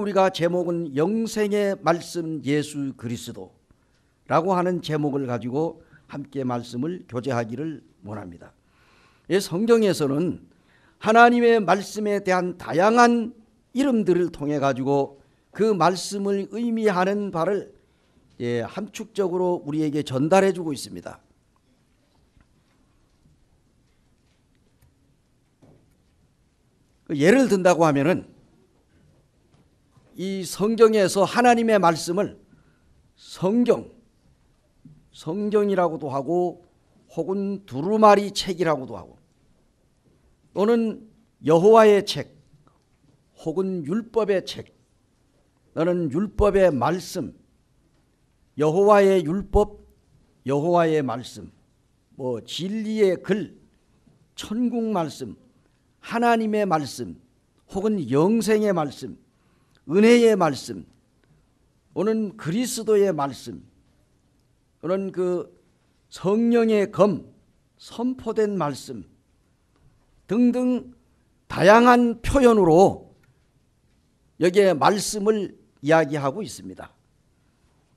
우리가 제목은 영생의 말씀 예수 그리스도라고 하는 제목을 가지고 함께 말씀을 교제하기를 원합니다. 이 성경에서는 하나님의 말씀에 대한 다양한 이름들을 통해 가지고 그 말씀을 의미하는 바를 함축적으로 우리에게 전달해 주고 있습니다. 예를 든다고 하면은 이 성경에서 하나님의 말씀을 성경이라고도 하고 혹은 두루마리 책이라고도 하고 또는 여호와의 책 혹은 율법의 책 또는 율법의 말씀 여호와의 율법 여호와의 말씀 뭐 진리의 글 천국 말씀 하나님의 말씀 혹은 영생의 말씀 은혜의 말씀 또는 그리스도의 말씀 또는 그 성령의 검 선포된 말씀 등등 다양한 표현으로 여기에 말씀을 이야기하고 있습니다.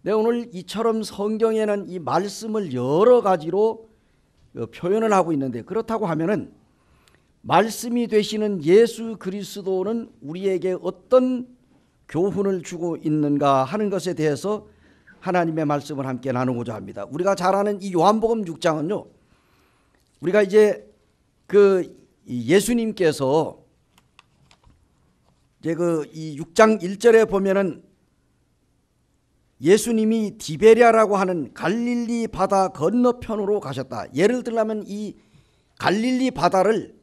네, 오늘 이처럼 성경에는 이 말씀을 여러 가지로 표현을 하고 있는데 그렇다고 하면은 말씀이 되시는 예수 그리스도는 우리에게 어떤 교훈을 주고 있는가 하는 것에 대해서 하나님의 말씀을 함께 나누고자 합니다. 우리가 잘 아는 이 요한복음 6장은요. 우리가 이제 그 예수님께서 이제 이 6장 1절에 보면은 예수님이 디베랴라고 하는 갈릴리 바다 건너편으로 가셨다. 예를 들면 이 갈릴리 바다를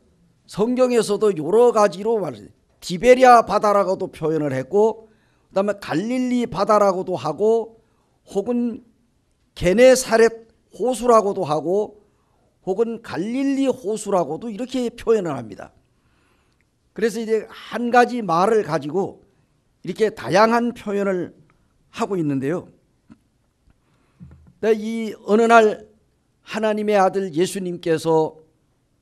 성경에서도 여러 가지로 말해요. 디베랴 바다라고도 표현을 했고 그다음에 갈릴리 바다라고도 하고 혹은 게네사렛 호수라고도 하고 혹은 갈릴리 호수라고도 이렇게 표현을 합니다. 그래서 이제 한 가지 말을 가지고 이렇게 다양한 표현을 하고 있는데요. 이 어느 날 하나님의 아들 예수님께서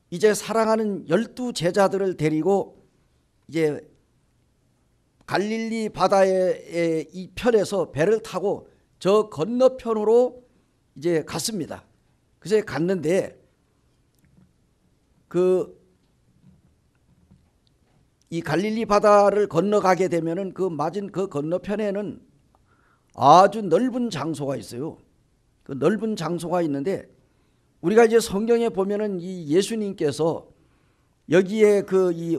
이제 사랑하는 12 제자들을 데리고 이제 갈릴리 바다의 이 편에서 배를 타고 저 건너편으로 이제 갔습니다. 그래서 갔는데 이 갈릴리 바다를 건너가게 되면은 그 맞은 그 건너편에는 아주 넓은 장소가 있어요. 그 넓은 장소가 있는데 우리가 이제 성경에 보면은 이 예수님께서 여기에 이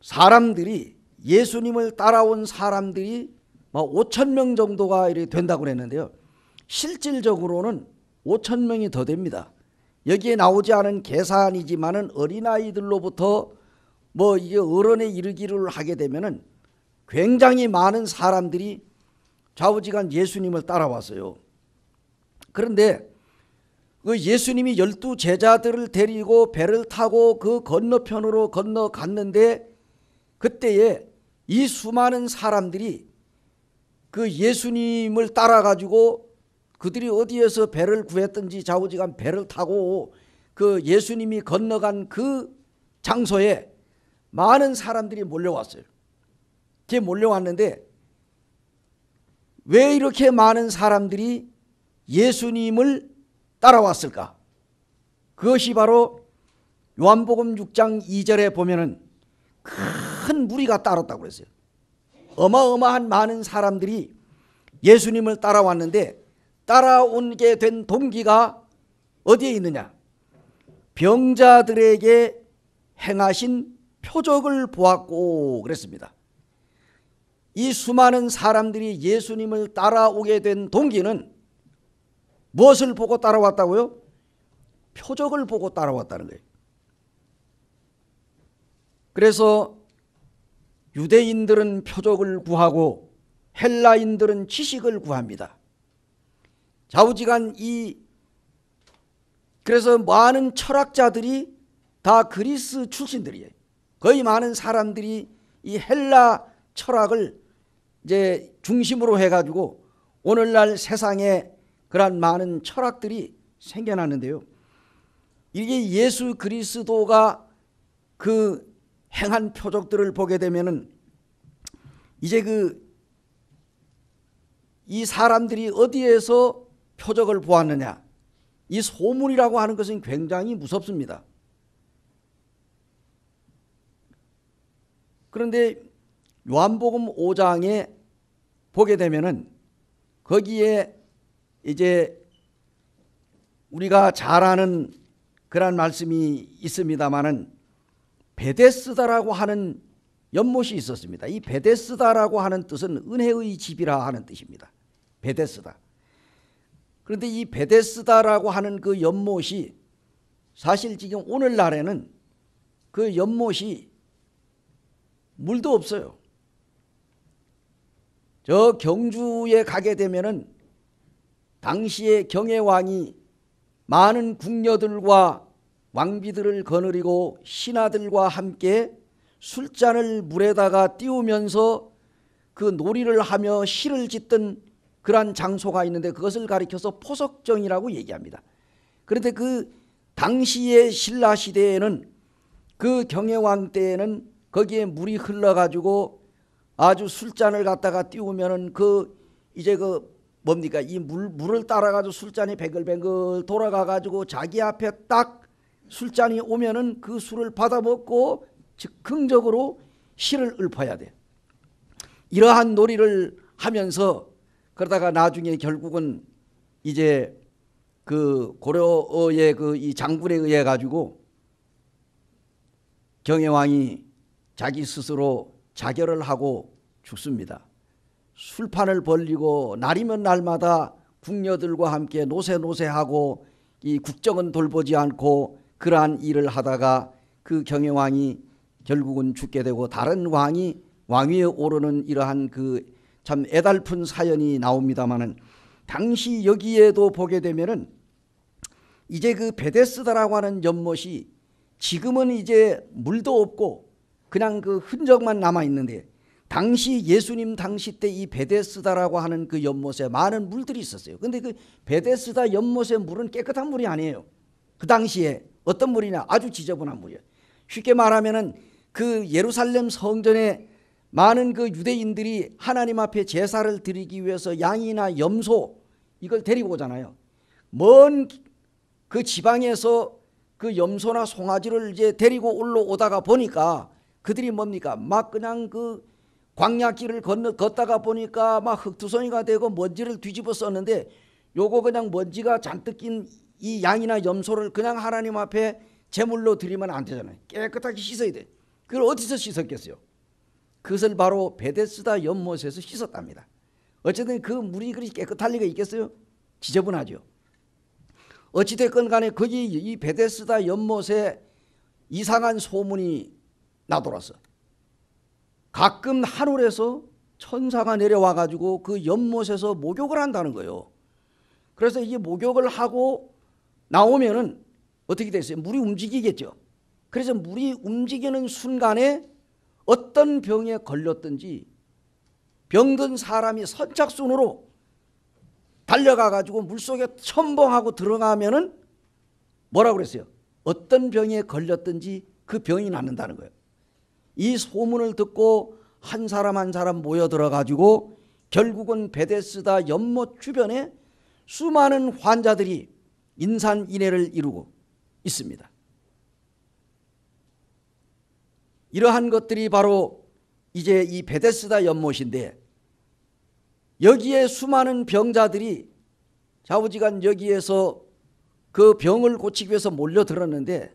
사람들이 예수님을 따라온 사람들이 5,000명 정도가 이렇게 된다고 그랬는데요. 실질적으로는 5,000명이 더 됩니다. 여기에 나오지 않은 계산이지만은 어린아이들로부터 이게 어른에 이르기를 하게 되면은 굉장히 많은 사람들이 좌우지간 예수님을 따라왔어요. 그런데 그 예수님이 12 제자들을 데리고 배를 타고 그 건너편으로 건너갔는데 그때에 이 수많은 사람들이 그 예수님을 따라가지고 그들이 어디에서 배를 구했든지 좌우지간 배를 타고 그 예수님이 건너간 그 장소에 많은 사람들이 몰려왔어요. 이렇게 몰려왔는데 왜 이렇게 많은 사람들이 예수님을 따라왔을까? 그것이 바로 요한복음 6장 2절에 보면은 큰 무리가 따랐다고 그랬어요. 어마어마한 많은 사람들이 예수님을 따라왔는데 따라오게 된 동기가 어디에 있느냐? 병자들에게 행하신 표적을 보았고 그랬습니다. 이 수많은 사람들이 예수님을 따라오게 된 동기는 무엇을 보고 따라왔다고요? 표적을 보고 따라왔다는 거예요. 그래서 유대인들은 표적을 구하고 헬라인들은 지식을 구합니다. 좌우지간 그래서 많은 철학자들이 다 그리스 출신들이에요. 거의 많은 사람들이 이 헬라 철학을 이제 중심으로 해가지고 오늘날 세상에 그러한 많은 철학들이 생겨났는데요. 이게 예수 그리스도가 그 행한 표적들을 보게 되면은 이제 이 사람들이 어디에서 표적을 보았느냐, 이 소문이라고 하는 것은 굉장히 무섭습니다. 그런데 요한복음 5장에 보게 되면은 거기에 이제 우리가 잘 아는 그런 말씀이 있습니다마는 베데스다라고 하는 연못이 있었습니다. 이 베데스다라고 하는 뜻은 은혜의 집이라 하는 뜻입니다. 베데스다. 그런데 이 베데스다라고 하는 그 연못이 사실 지금 오늘날에는 그 연못이 물도 없어요. 저 경주에 가게 되면은 당시에 경혜왕이 많은 궁녀들과 왕비들을 거느리고 신하들과 함께 술잔을 물에다가 띄우면서 그 놀이를 하며 시를 짓던 그러한 장소가 있는데 그것을 가리켜서 포석정이라고 얘기합니다. 그런데 그 당시의 신라 시대에는 그 경혜왕 때에는 거기에 물이 흘러가지고 아주 술잔을 갖다가 띄우면은 이제 뭡니까, 이 물을 따라가지고 술잔이 뱅글뱅글 돌아가가지고 자기 앞에 딱 술잔이 오면은 그 술을 받아 먹고 즉흥적으로 시를 읊어야 돼. 이러한 놀이를 하면서 그러다가 나중에 결국은 이제 그 고려의 이 장군에 의해 가지고 경혜왕이 자기 스스로 자결을 하고 죽습니다. 술판을 벌리고 날이면 날마다 궁녀들과 함께 노세노세하고 이 국정은 돌보지 않고 그러한 일을 하다가 그 경혜왕이 결국은 죽게 되고 다른 왕이 왕위에 오르는 이러한 참 애달픈 사연이 나옵니다마는 당시 여기에도 보게 되면은 이제 그 베데스다라고 하는 연못이 지금은 이제 물도 없고 그냥 그 흔적만 남아 있는데 당시 예수님 당시 때 이 베데스다라고 하는 그 연못에 많은 물들이 있었어요. 근데 그 베데스다 연못의 물은 깨끗한 물이 아니에요. 그 당시에 어떤 물이냐, 아주 지저분한 물이에요. 쉽게 말하면은 그 예루살렘 성전에 많은 그 유대인들이 하나님 앞에 제사를 드리기 위해서 양이나 염소 이걸 데리고 오잖아요. 먼 그 지방에서 그 염소나 송아지를 이제 데리고 올라오다가 보니까 그들이 뭡니까, 막 그냥 그 광야길을 걷다가 보니까 막 흙투성이가 되고 먼지를 뒤집어 썼는데 요거 그냥 먼지가 잔뜩 낀 이 양이나 염소를 그냥 하나님 앞에 제물로 드리면 안 되잖아요. 깨끗하게 씻어야 돼. 그걸 어디서 씻었겠어요? 그것을 바로 베데스다 연못에서 씻었답니다. 어쨌든 그 물이 그렇게 깨끗할 리가 있겠어요? 지저분하죠. 어찌됐건 간에 거기 이 베데스다 연못에 이상한 소문이 나돌았어. 가끔 하늘에서 천사가 내려와 가지고 그 연못에서 목욕을 한다는 거예요. 그래서 이게 목욕을 하고 나오면은 어떻게 됐어요? 물이 움직이겠죠. 그래서 물이 움직이는 순간에 어떤 병에 걸렸든지 병든 사람이 선착순으로 달려가 가지고 물속에 첨벙하고 들어가면은 뭐라고 그랬어요? 어떤 병에 걸렸든지 그 병이 낫는다는 거예요. 이 소문을 듣고 한 사람 한 사람 모여들어 가지고 결국은 베데스다 연못 주변에 수많은 환자들이 인산인해를 이루고 있습니다. 이러한 것들이 바로 이제 이 베데스다 연못인데 여기에 수많은 병자들이 좌우지간 여기에서 그 병을 고치기 위해서 몰려들었는데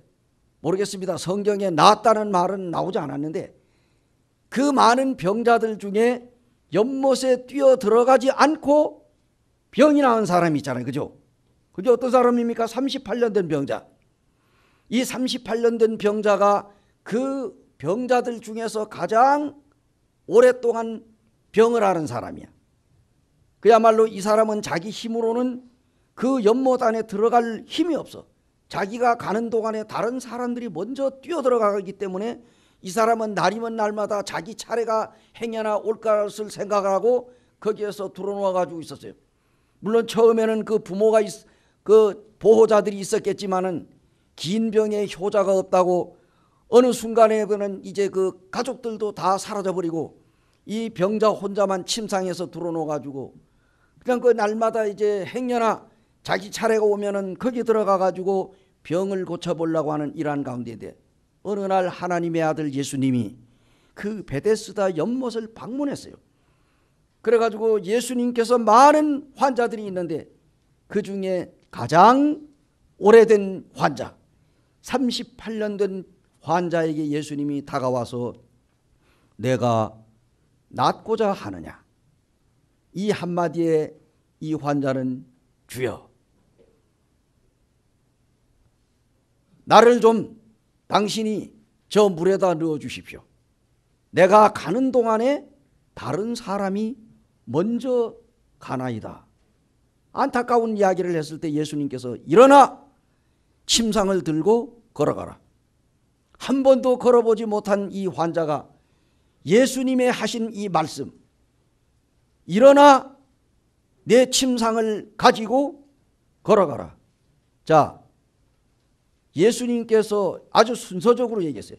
모르겠습니다. 성경에 나았다는 말은 나오지 않았는데 그 많은 병자들 중에 연못에 뛰어 들어가지 않고 병이 나은 사람이 있잖아요. 그죠? 그게 어떤 사람입니까? 38년 된 병자. 이 38년 된 병자가 그 병자들 중에서 가장 오랫동안 병을 앓은 사람이야. 그야말로 이 사람은 자기 힘으로는 그 연못 안에 들어갈 힘이 없어. 자기가 가는 동안에 다른 사람들이 먼저 뛰어들어가기 때문에 이 사람은 날이면 날마다 자기 차례가 행여나 올 것을 생각하고 거기에서 들어놓아 가지고 있었어요. 물론 처음에는 그 부모가 그 보호자들이 있었겠지만은 긴 병에 효자가 없다고 어느 순간에는 이제 그 가족들도 다 사라져 버리고 이 병자 혼자만 침상에서 들어놓아가지고 그냥 그 날마다 이제 행여나 자기 차례가 오면은 거기 들어가가지고 병을 고쳐보려고 하는 이러한 가운데인데, 어느 날 하나님의 아들 예수님이 그 베데스다 연못을 방문했어요. 그래가지고 예수님께서 많은 환자들이 있는데 그 중에 가장 오래된 환자, 38년 된 환자에게 예수님이 다가와서 내가 낫고자 하느냐, 이 한마디에 이 환자는 주여 나를 좀 당신이 저 물에다 넣어 주십시오. 내가 가는 동안에 다른 사람이 먼저 가나이다. 안타까운 이야기를 했을 때 예수님께서 일어나 침상을 들고 걸어가라. 한 번도 걸어보지 못한 이 환자가 예수님의 하신 이 말씀, 일어나 내 침상을 가지고 걸어가라. 자, 예수님께서 아주 순서적으로 얘기했어요.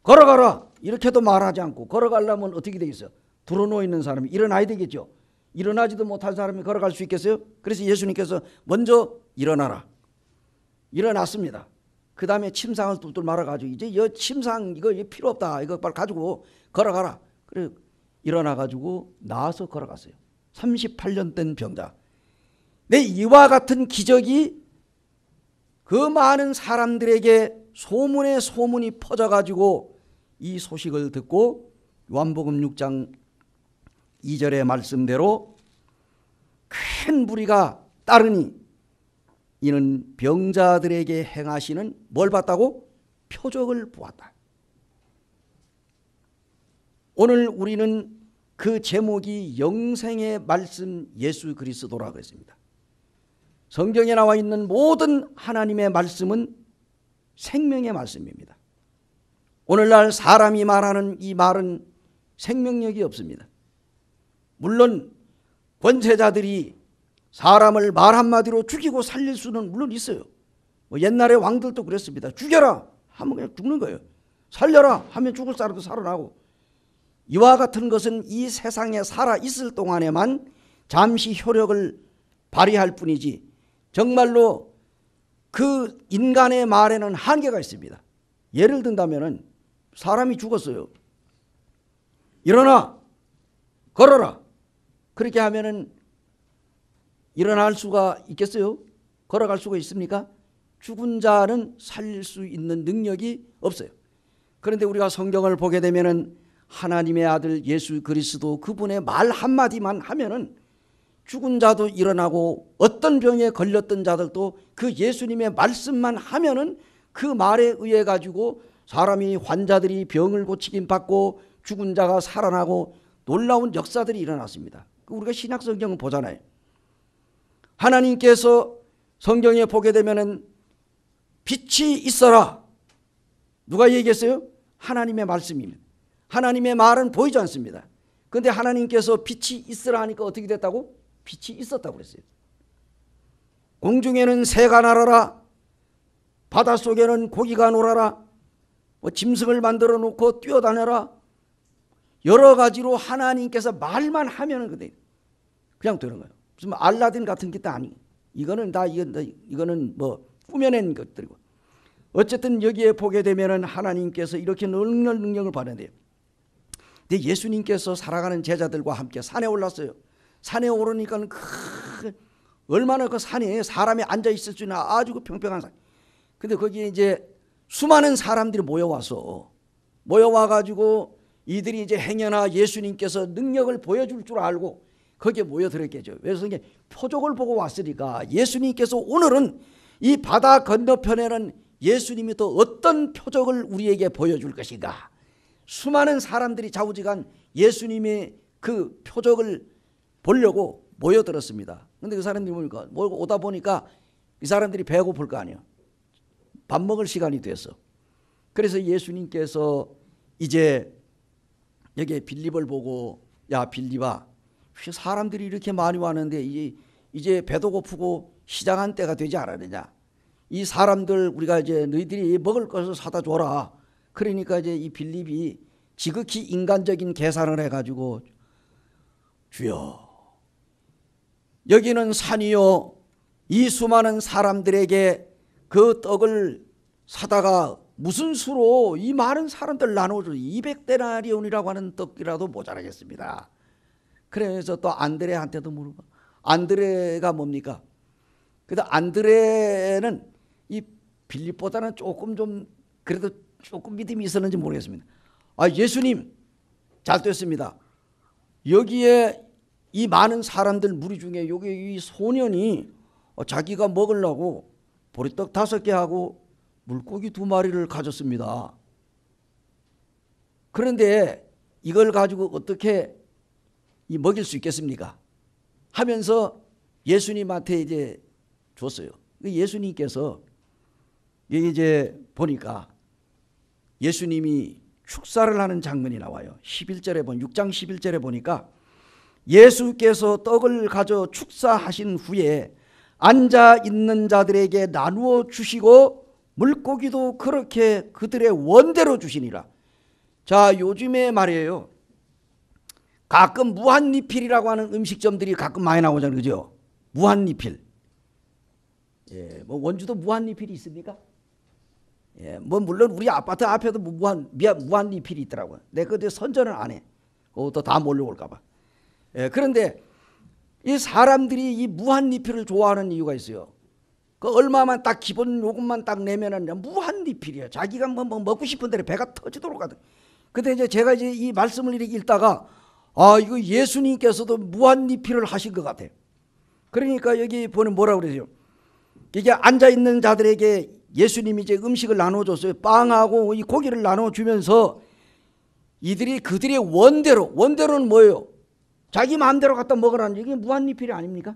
걸어가라 이렇게도 말하지 않고, 걸어가려면 어떻게 되겠어요? 들어누워 있는 사람이 일어나야 되겠죠. 일어나지도 못한 사람이 걸어갈 수 있겠어요? 그래서 예수님께서 먼저 일어나라. 일어났습니다. 그 다음에 침상을 뚫뚫 말아가지고 이제 이 침상 이거 필요 없다, 이거 빨리 가지고 걸어가라. 그래 일어나가지고 나와서 걸어갔어요. 38년 된 병자. 내 이와 같은 기적이 그 많은 사람들에게 소문에 소문이 퍼져가지고 이 소식을 듣고 요한복음 6장 2절의 말씀대로 큰 무리가 따르니 이는 병자들에게 행하시는 뭘 봤다고? 표적을 보았다. 오늘 우리는 그 제목이 영생의 말씀 예수 그리스도라고 했습니다. 성경에 나와 있는 모든 하나님의 말씀은 생명의 말씀입니다. 오늘날 사람이 말하는 이 말은 생명력이 없습니다. 물론 권세자들이 사람을 말 한마디로 죽이고 살릴 수는 물론 있어요. 옛날에 왕들도 그랬습니다. 죽여라 하면 그냥 죽는 거예요. 살려라 하면 죽을 사람도 살아나고. 이와 같은 것은 이 세상에 살아있을 동안에만 잠시 효력을 발휘할 뿐이지 정말로 그 인간의 말에는 한계가 있습니다. 예를 든다면 사람이 죽었어요. 일어나 걸어라. 그렇게 하면은 일어날 수가 있겠어요? 걸어갈 수가 있습니까? 죽은 자는 살릴 수 있는 능력이 없어요. 그런데 우리가 성경을 보게 되면은 하나님의 아들 예수 그리스도 그분의 말 한마디만 하면은 죽은 자도 일어나고 어떤 병에 걸렸던 자들도 그 예수님의 말씀만 하면은 그 말에 의해 가지고 사람이 환자들이 병을 고치긴 받고 죽은 자가 살아나고 놀라운 역사들이 일어났습니다. 우리가 신약 성경을 보잖아요. 하나님께서 성경에 보게 되면은 빛이 있어라. 누가 얘기했어요? 하나님의 말씀입니다. 하나님의 말은 보이지 않습니다. 그런데 하나님께서 빛이 있으라 하니까 어떻게 됐다고? 빛이 있었다고 그랬어요. 공중에는 새가 날아라. 바닷속에는 고기가 놀아라. 짐승을 만들어 놓고 뛰어다녀라. 여러 가지로 하나님께서 말만 하면은 그냥 되는 거예요. 무슨 알라딘 같은 게 아니. 이거는 뭐 꾸며낸 것들이고. 어쨌든 여기에 보게 되면은 하나님께서 이렇게 능력을 발휘해요. 근데 예수님께서 살아가는 제자들과 함께 산에 올랐어요. 산에 오르니까 얼마나 그 산에 사람이 앉아 있을 수 있는 아주 평평한 산. 근데 거기에 이제 수많은 사람들이 모여와가지고 이들이 이제 행여나 예수님께서 능력을 보여줄 줄 알고 거기에 모여들었겠죠. 그래서 이게 표적을 보고 왔으니까 예수님께서 오늘은 이 바다 건너편에는 예수님이 또 어떤 표적을 우리에게 보여줄 것인가. 수많은 사람들이 좌우지간 예수님의 그 표적을 보려고 모여들었습니다. 그런데 그 사람들이 보니까 오다 보니까 이 사람들이 배고플 거 아니에요. 밥 먹을 시간이 됐어. 그래서 예수님께서 이제 여기에 빌립을 보고 야 빌립아, 사람들이 이렇게 많이 왔는데 이제 배도 고프고 시장한 때가 되지 않았느냐. 이 사람들 우리가 이제 너희들이 먹을 것을 사다 줘라. 그러니까 이제 이 빌립이 지극히 인간적인 계산을 해가지고 주여 여기는 산이요 이 수많은 사람들에게 그 떡을 사다가 무슨 수로 이 많은 사람들 나눠줘 200데나리온이라고 하는 떡이라도 모자라겠습니다. 그래서 또 안드레한테도 물어봐. 안드레가 뭡니까? 그래도 안드레는 이 빌립보다는 조금 좀 그래도 조금 믿음이 있었는지 모르겠습니다. 아 예수님 잘 됐습니다. 여기에 이 많은 사람들 무리 중에 여기 이 소년이 자기가 먹으려고 보리떡 5개 하고 물고기 2마리를 가졌습니다. 그런데 이걸 가지고 어떻게 먹일 수 있겠습니까? 하면서 예수님한테 이제 줬어요. 예수님께서 이제 보니까 예수님이 축사를 하는 장면이 나와요. 11절에 6장 11절에 보니까 예수께서 떡을 가져 축사하신 후에 앉아 있는 자들에게 나누어 주시고 물고기도 그렇게 그들의 원대로 주시니라. 자 요즘에 말이에요. 가끔 무한리필이라고 하는 음식점들이 가끔 많이 나오잖아요. 그죠? 무한리필. 예, 뭐 원주도 무한리필이 있습니까? 예, 뭐 물론 우리 아파트 앞에도 무한리필이 있더라고요. 내가 그때 선전을 안 해. 그것도 다 몰려올까봐. 예, 그런데 이 사람들이 이 무한리필을 좋아하는 이유가 있어요. 그 얼마만 딱 기본 요금만 딱 내면은 무한리필이야. 자기가 뭐 먹고 싶은 대로 배가 터지도록 하든. 근데 이제 제가 이제 이 말씀을 이렇게 읽다가 아 이거 예수님께서도 무한리필을 하신 것 같아요. 그러니까 여기 보면 뭐라고 그러죠? 이게 앉아 있는 자들에게 예수님이 이제 음식을 나눠줬어요. 빵하고 이 고기를 나눠주면서 이들이 그들의 원대로는 뭐예요? 자기 마음대로 갖다 먹으라는 이게 무한리필이 아닙니까?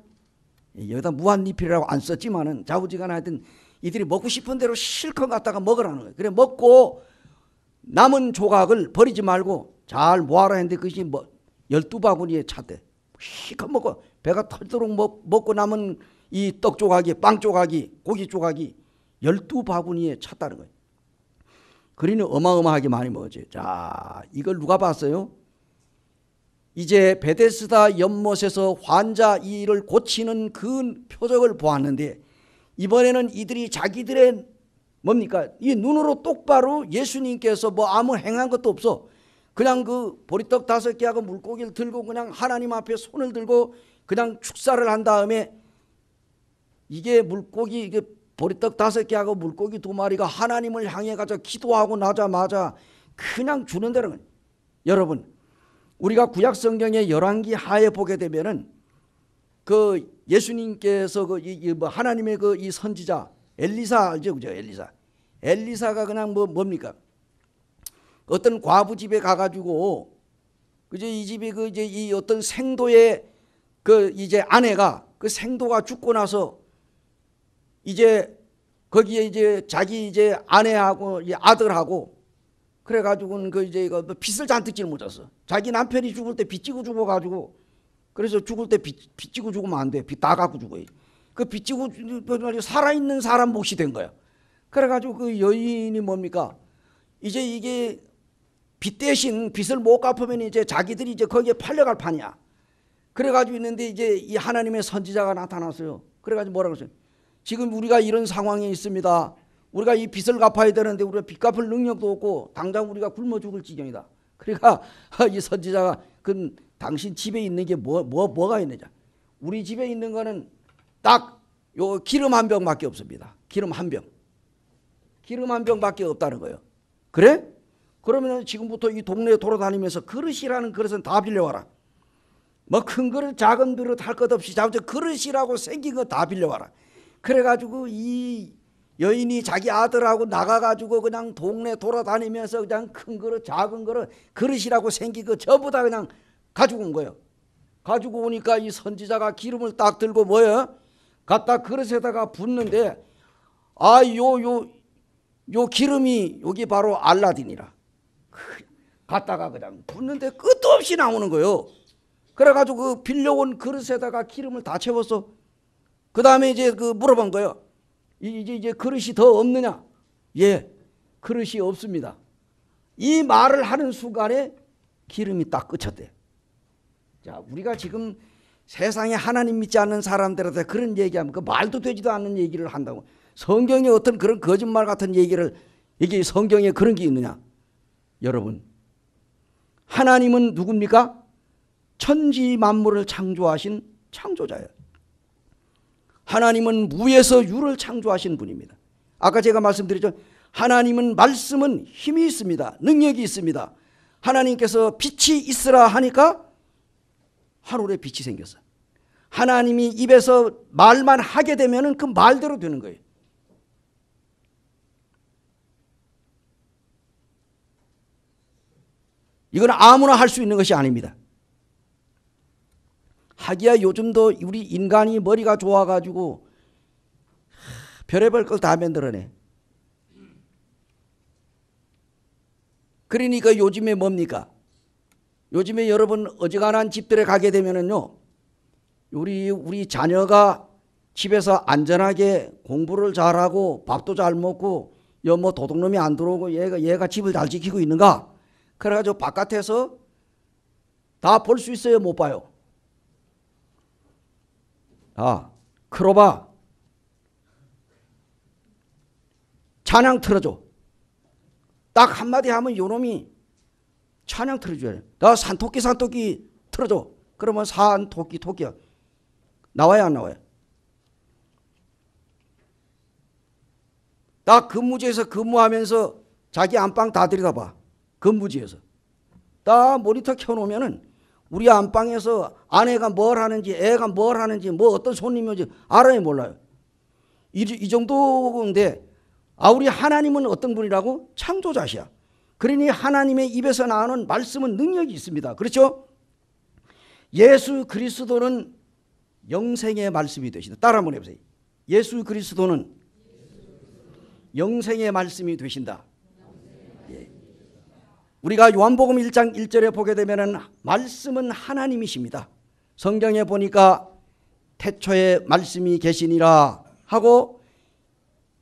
여기다 무한리필이라고 안 썼지만은 자우지간 하여튼 이들이 먹고 싶은 대로 실컷 갖다가 먹으라는 거예요. 그래 먹고 남은 조각을 버리지 말고 잘 모아라 했는데 그것이 뭐 12바구니에 찼대. 실컷 먹고 배가 터지도록 먹고 남은 이 떡 조각이 빵 조각이 고기 조각이 12바구니에 찼다는 거예요. 그러니 어마어마하게 많이 먹었지. 자 이걸 누가 봤어요? 이제 베데스다 연못에서 환자 이를 고치는 그 표적을 보았는데 이번에는 이들이 자기들의 뭡니까? 이 눈으로 똑바로 예수님께서 뭐 아무 행한 것도 없어. 그냥 그 보리떡 5개하고 물고기를 들고 그냥 하나님 앞에 손을 들고 그냥 축사를 한 다음에 이게 물고기 이게 보리떡 5개하고 물고기 2마리가 하나님을 향해 가서 기도하고 나자마자 그냥 주는 데는 여러분 우리가 구약 성경의 열왕기 하에 보게 되면은 그 예수님께서 뭐 하나님의 그 이 선지자 엘리사 알죠, 그죠? 엘리사가 그냥 뭡니까? 어떤 과부 집에 가가지고 그제 이 집이 그 이제 이 어떤 생도의 그 이제 아내가 그 생도가 죽고 나서 이제 거기에 이제 자기 이제 아내하고 아들하고 그래가지고는 그 이제 이거 빚을 잔뜩 짊어졌어. 자기 남편이 죽을 때 빚 지고 죽어가지고 그래서 죽을 때 빚 지고 죽으면 안 돼. 빚 다 갖고 죽어요. 그 빚 지고 살아있는 사람 몫이 된 거야. 그래가지고 그 여인이 뭡니까? 이제 이게 빚 대신 빚을 못 갚으면 이제 자기들이 이제 거기에 팔려갈 판이야. 그래가지고 있는데 이제 이 하나님의 선지자가 나타났어요. 그래가지고 뭐라고 했어요? 지금 우리가 이런 상황에 있습니다. 우리가 이 빚을 갚아야 되는데 우리가 빚 갚을 능력도 없고 당장 우리가 굶어 죽을 지경이다. 그러니까 이 선지자가 그 당신 집에 있는 게 뭐가 있느냐? 우리 집에 있는 거는 딱 요 기름 한 병밖에 없습니다. 기름 한 병. 기름 한 병밖에 없다는 거예요. 그래? 그러면 지금부터 이 동네에 돌아다니면서 그릇이라는 그릇은 다 빌려와라. 뭐 큰 그릇 작은 그릇 할 것 없이 그릇이라고 생긴 거 다 빌려와라. 그래가지고 이 여인이 자기 아들하고 나가가지고 그냥 동네 돌아다니면서 그냥 큰 그릇 작은 그릇 그릇이라고 생긴 거 전부 다 그냥 가지고 온 거예요. 가지고 오니까 이 선지자가 기름을 딱 들고 뭐예요? 갖다 그릇에다가 붓는데 요 기름이 여기 바로 알라딘이라. 갖다가 그냥 붓는데 끝도 없이 나오는 거예요. 그래가지고 그 빌려온 그릇에다가 기름을 다 채웠어. 그 다음에 이제 그 물어본 거예요. 이제 그릇이 더 없느냐? 예, 그릇이 없습니다. 이 말을 하는 순간에 기름이 딱 그쳤대. 자, 우리가 지금 세상에 하나님 믿지 않는 사람들한테 그런 얘기하면 그 말도 되지도 않는 얘기를 한다고. 성경에 어떤 그런 거짓말 같은 얘기를, 이게 성경에 그런 게 있느냐? 여러분, 하나님은 누굽니까? 천지 만물을 창조하신 창조자예요. 하나님은 무에서 유를 창조하신 분입니다. 아까 제가 말씀드렸죠. 하나님은 말씀은 힘이 있습니다. 능력이 있습니다. 하나님께서 빛이 있으라 하니까 하늘에 빛이 생겼어요. 하나님이 입에서 말만 하게 되면 그 말대로 되는 거예요. 이건 아무나 할 수 있는 것이 아닙니다. 하기야 요즘도 우리 인간이 머리가 좋아가지고 별의별 걸 다 만들어내. 그러니까 요즘에 뭡니까? 요즘에 여러분 어지간한 집들에 가게 되면은요, 우리 자녀가 집에서 안전하게 공부를 잘하고 밥도 잘 먹고 뭐 도둑놈이 안 들어오고 얘가 집을 잘 지키고 있는가? 그래가지고 바깥에서 다 볼 수 있어요? 못 봐요? 크로바 찬양 틀어줘. 딱 한마디 하면 요놈이 찬양 틀어줘야 돼. 나 산토끼 틀어줘. 그러면 토끼야. 나와요 안 나와요? 나 근무지에서 근무하면서 자기 안방 다 들여다봐. 근무지에서. 나 모니터 켜놓으면은 우리 안방에서 아내가 뭘 하는지, 애가 뭘 하는지, 뭐 어떤 손님이 오지 알아요 몰라요? 이 정도인데, 우리 하나님은 어떤 분이라고? 창조자시야. 그러니 하나님의 입에서 나오는 말씀은 능력이 있습니다. 그렇죠? 예수 그리스도는 영생의 말씀이 되신다. 따라 한번 해보세요. 예수 그리스도는 영생의 말씀이 되신다. 예. 우리가 요한복음 1장 1절에 보게 되면 말씀은 하나님이십니다. 성경에 보니까 태초에 말씀이 계시니라 하고,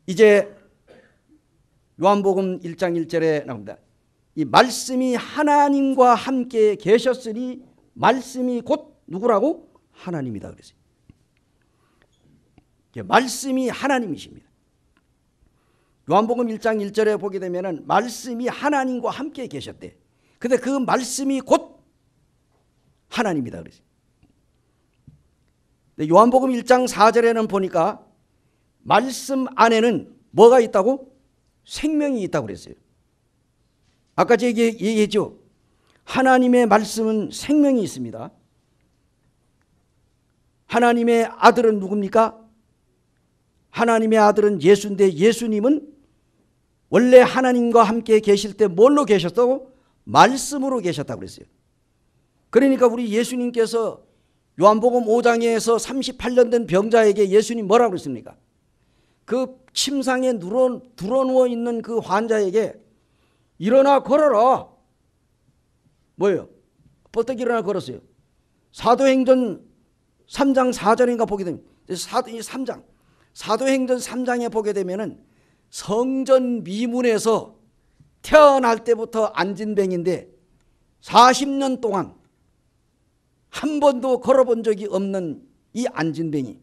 이제 요한복음 1장 1절에 나옵니다. 이 말씀이 하나님과 함께 계셨으니 말씀이 곧 누구라고? 하나님이다 그랬어요. 말씀이 하나님이십니다. 요한복음 1장 1절에 보게 되면 말씀이 하나님과 함께 계셨대. 근데 그 말씀이 곧 하나님이다 그랬어요. 요한복음 1장 4절에는 보니까 말씀 안에는 뭐가 있다고? 생명이 있다고 그랬어요. 아까 제가 얘기했죠. 하나님의 말씀은 생명이 있습니다. 하나님의 아들은 누굽니까? 하나님의 아들은 예수인데, 예수님은 원래 하나님과 함께 계실 때 뭘로 계셨다고? 말씀으로 계셨다고 그랬어요. 그러니까 우리 예수님께서 요한복음 5장에서 38년 된 병자에게 예수님 뭐라고 그랬습니까? 그 침상에 누워 있는 그 환자에게 일어나 걸어라. 뭐예요? 버떡 일어나 걸었어요. 사도행전 3장 4절인가 보게 되면, 사도행전 3장에 보게 되면은 성전 미문에서 태어날 때부터 안진뱅인데 40년 동안 한 번도 걸어본 적이 없는 이 안진뱅이,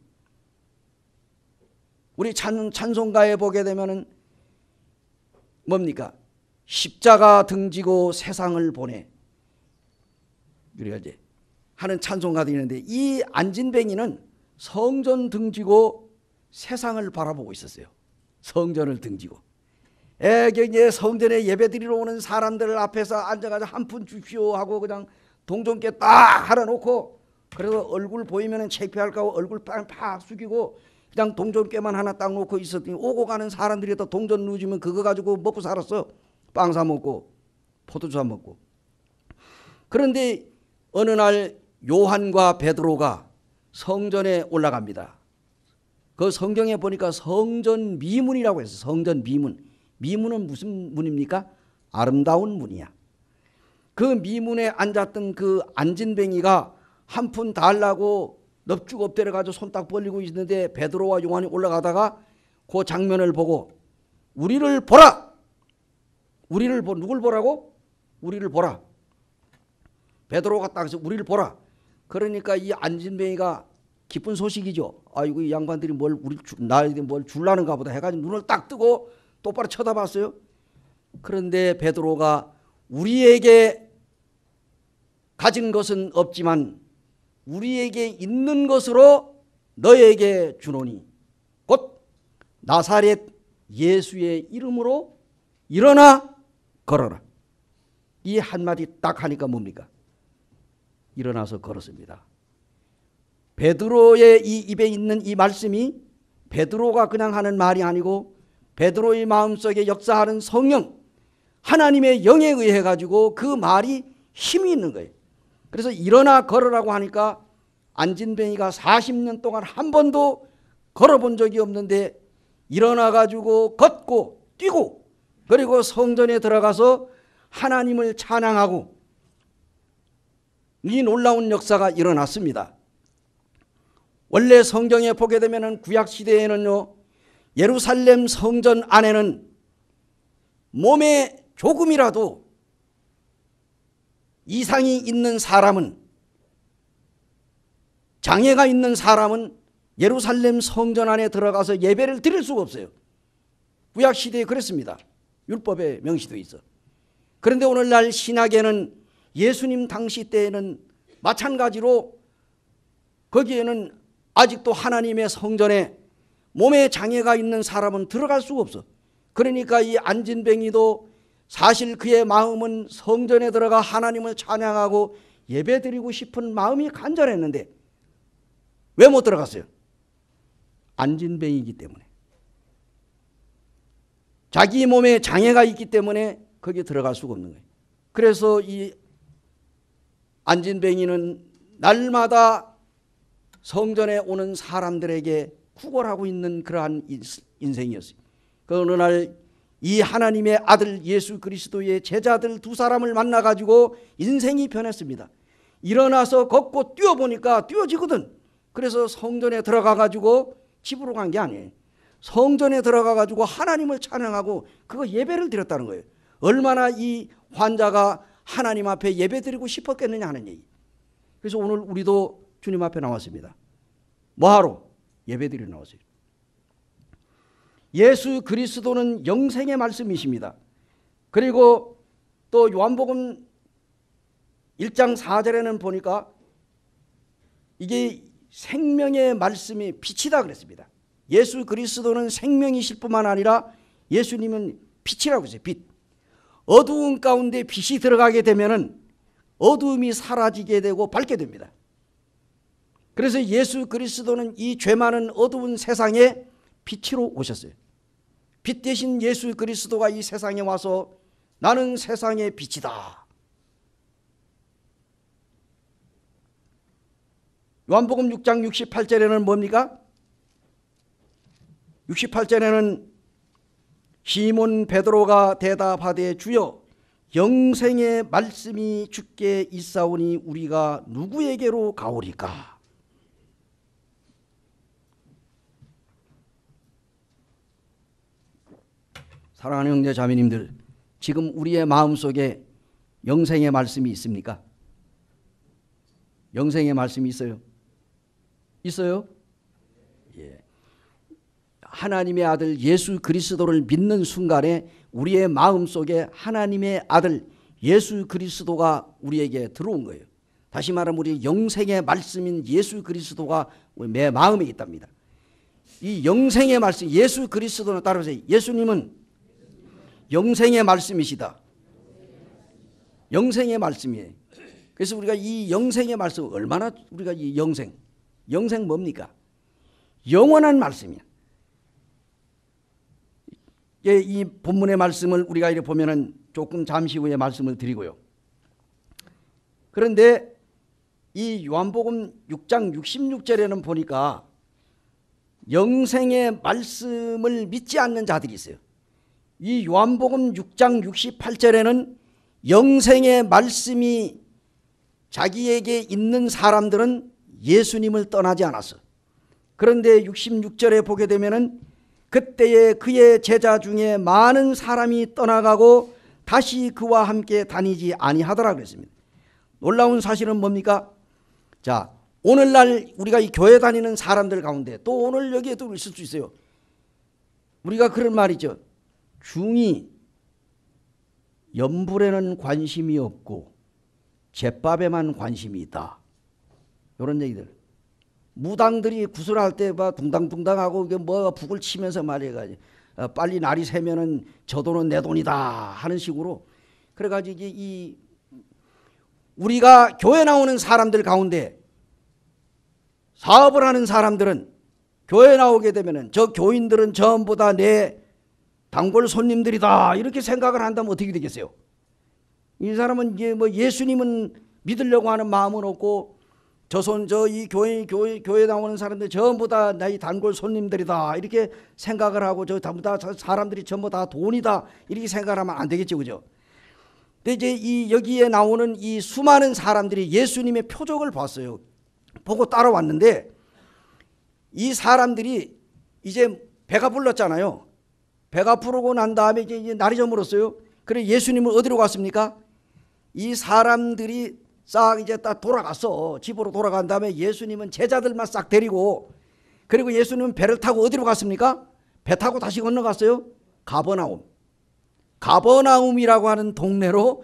우리 찬송가에 보게 되면은 뭡니까? 십자가 등지고 세상을 보내, 우리가 이제 하는 찬송가도 있는데, 이 안진뱅이는 성전 등지고 세상을 바라보고 있었어요. 성전을 등지고. 이제 성전에 예배드리러 오는 사람들 앞에서 앉아가지고 한 푼 주시오 하고 그냥 동전께 딱 하나 놓고, 그래서 얼굴 보이면은 창피할까 하고 얼굴 팍 숙이고 그냥 동전깨만 하나 딱 놓고 있었더니, 오고 가는 사람들이 또 동전 누지면 그거 가지고 먹고 살았어. 빵 사 먹고 포도주 사 먹고. 그런데 어느 날 요한과 베드로가 성전에 올라갑니다. 그 성경에 보니까 성전 미문이라고 했어요. 성전 미문. 미문은 무슨 문입니까? 아름다운 문이야. 그 미문에 앉았던 그 안진뱅이가 한 푼 달라고 넙죽 엎드려 가지고 손 딱 벌리고 있는데, 베드로와 요한이 올라가다가 그 장면을 보고 우리를 보라, 누굴 보라고? 우리를 보라. 베드로가 딱 해서 우리를 보라. 그러니까 이 안진뱅이가 기쁜 소식이죠. 아이고 이 양반들이 나에게 뭘 줄라는가 보다 해가지고 눈을 딱 뜨고 똑바로 쳐다봤어요. 그런데 베드로가 우리에게 가진 것은 없지만 우리에게 있는 것으로 너에게 주노니 곧 나사렛 예수의 이름으로 일어나 걸어라. 이 한마디 딱 하니까 뭡니까? 일어나서 걸었습니다. 베드로의 이 입에 있는 이 말씀이 베드로가 그냥 하는 말이 아니고 베드로의 마음속에 역사하는 성령 하나님의 영에 의해 가지고 그 말이 힘이 있는 거예요. 그래서 일어나 걸으라고 하니까 안진뱅이가 40년 동안 한 번도 걸어본 적이 없는데 일어나 가지고 걷고 뛰고 그리고 성전에 들어가서 하나님을 찬양하고 이 놀라운 역사가 일어났습니다. 원래 성경에 보게 되면 구약 시대에는요, 예루살렘 성전 안에는 몸에 조금이라도 이상이 있는 사람은, 장애가 있는 사람은 예루살렘 성전 안에 들어가서 예배를 드릴 수가 없어요. 구약 시대에 그랬습니다. 율법에 명시되어 있어. 그런데 오늘날 신약에는 예수님 당시 때에는 마찬가지로 거기에는 아직도 하나님의 성전에 몸에 장애가 있는 사람은 들어갈 수가 없어. 그러니까 이 안진뱅이도 사실 그의 마음은 성전에 들어가 하나님을 찬양하고 예배드리고 싶은 마음이 간절했는데 왜 못 들어갔어요? 안진뱅이이기 때문에. 자기 몸에 장애가 있기 때문에 거기에 들어갈 수가 없는 거예요. 그래서 이 안진뱅이는 날마다 성전에 오는 사람들에게 구걸하고 있는 그러한 인생이었어요. 그 어느 날 이 하나님의 아들 예수 그리스도의 제자들 두 사람을 만나가지고 인생이 변했습니다. 일어나서 걷고 뛰어보니까 뛰어지거든. 그래서 성전에 들어가가지고 집으로 간 게 아니에요. 성전에 들어가가지고 하나님을 찬양하고 그거 예배를 드렸다는 거예요. 얼마나 이 환자가 하나님 앞에 예배드리고 싶었겠느냐 하는 얘기. 그래서 오늘 우리도 주님 앞에 나왔습니다. 뭐하러? 예배드리러 나왔어요. 예수 그리스도는 영생의 말씀이십니다. 그리고 또 요한복음 1장 4절에는 보니까 이게 생명의 말씀이 빛이다 그랬습니다. 예수 그리스도는 생명이실 뿐만 아니라 예수님은 빛이라고 했어요. 빛. 어두운 가운데 빛이 들어가게 되면은 어두움이 사라지게 되고 밝게 됩니다. 그래서 예수 그리스도는 이 죄 많은 어두운 세상에 빛으로 오셨어요. 빛 대신 예수 그리스도가 이 세상에 와서 나는 세상의 빛이다. 요한복음 6장 68절에는 뭡니까? 68절에는 시몬 베드로가 대답하되 주여 영생의 말씀이 주께 있사오니 우리가 누구에게로 가오리까? 사랑하는 형제 자매님들, 지금 우리의 마음속에 영생의 말씀이 있습니까? 영생의 말씀이 있어요? 있어요? 예. 하나님의 아들 예수 그리스도를 믿는 순간에 우리의 마음속에 하나님의 아들 예수 그리스도가 우리에게 들어온 거예요. 다시 말하면 우리 영생의 말씀인 예수 그리스도가 내 마음에 있답니다. 이 영생의 말씀, 예수 그리스도는 따라서 예수님은 영생의 말씀이시다. 영생의 말씀이에요. 그래서 우리가 이 영생의 말씀, 얼마나 우리가 이 영생 뭡니까? 영원한 말씀이야. 이 본문의 말씀을 우리가 이렇게 보면은 조금 잠시 후에 말씀을 드리고요. 그런데 이 요한복음 6장 66절에는 보니까 영생의 말씀을 믿지 않는 자들이 있어요. 이 요한복음 6장 68절에는 영생의 말씀이 자기에게 있는 사람들은 예수님을 떠나지 않았어. 그런데 66절에 보게 되면은 그때에 그의 제자 중에 많은 사람이 떠나가고 다시 그와 함께 다니지 아니하더라 그랬습니다. 놀라운 사실은 뭡니까? 자, 오늘날 우리가 이 교회 다니는 사람들 가운데 또 오늘 여기에도 있을 수 있어요. 우리가 그런 말이죠. 중이 염불에는 관심이 없고 제밥에만 관심이 있다. 이런 얘기들. 무당들이 구슬할 때 막 둥당둥당하고 이게 뭐 북을 치면서 말해가지고 빨리 날이 새면은 저 돈은 내 돈이다 하는 식으로 그래가지고 이 우리가 교회 나오는 사람들 가운데 사업을 하는 사람들은 교회 나오게 되면은 저 교인들은 전부 다 내 단골 손님들이다 이렇게 생각을 한다면 어떻게 되겠어요? 이 사람은 이제 뭐 예수님은 믿으려고 하는 마음은 없고 이 교회 나오는 사람들 전부 다 나의 단골 손님들이다 이렇게 생각을 하고 전부 다 사람들이 전부 다 돈이다 이렇게 생각하면 안 되겠죠, 그죠? 근데 이제 이 여기에 나오는 이 수많은 사람들이 예수님의 표적을 봤어요. 보고 따라왔는데 이 사람들이 이제 배가 불렀잖아요. 배가 부르고 난 다음에 이제 날이 저물었어요. 그래 예수님은 어디로 갔습니까? 이 사람들이 싹 이제 딱 돌아갔어. 집으로 돌아간 다음에 예수님은 제자들만 싹 데리고 그리고 예수님은 배를 타고 어디로 갔습니까? 배 타고 다시 건너갔어요. 가버나움. 가버나움이라고 하는 동네로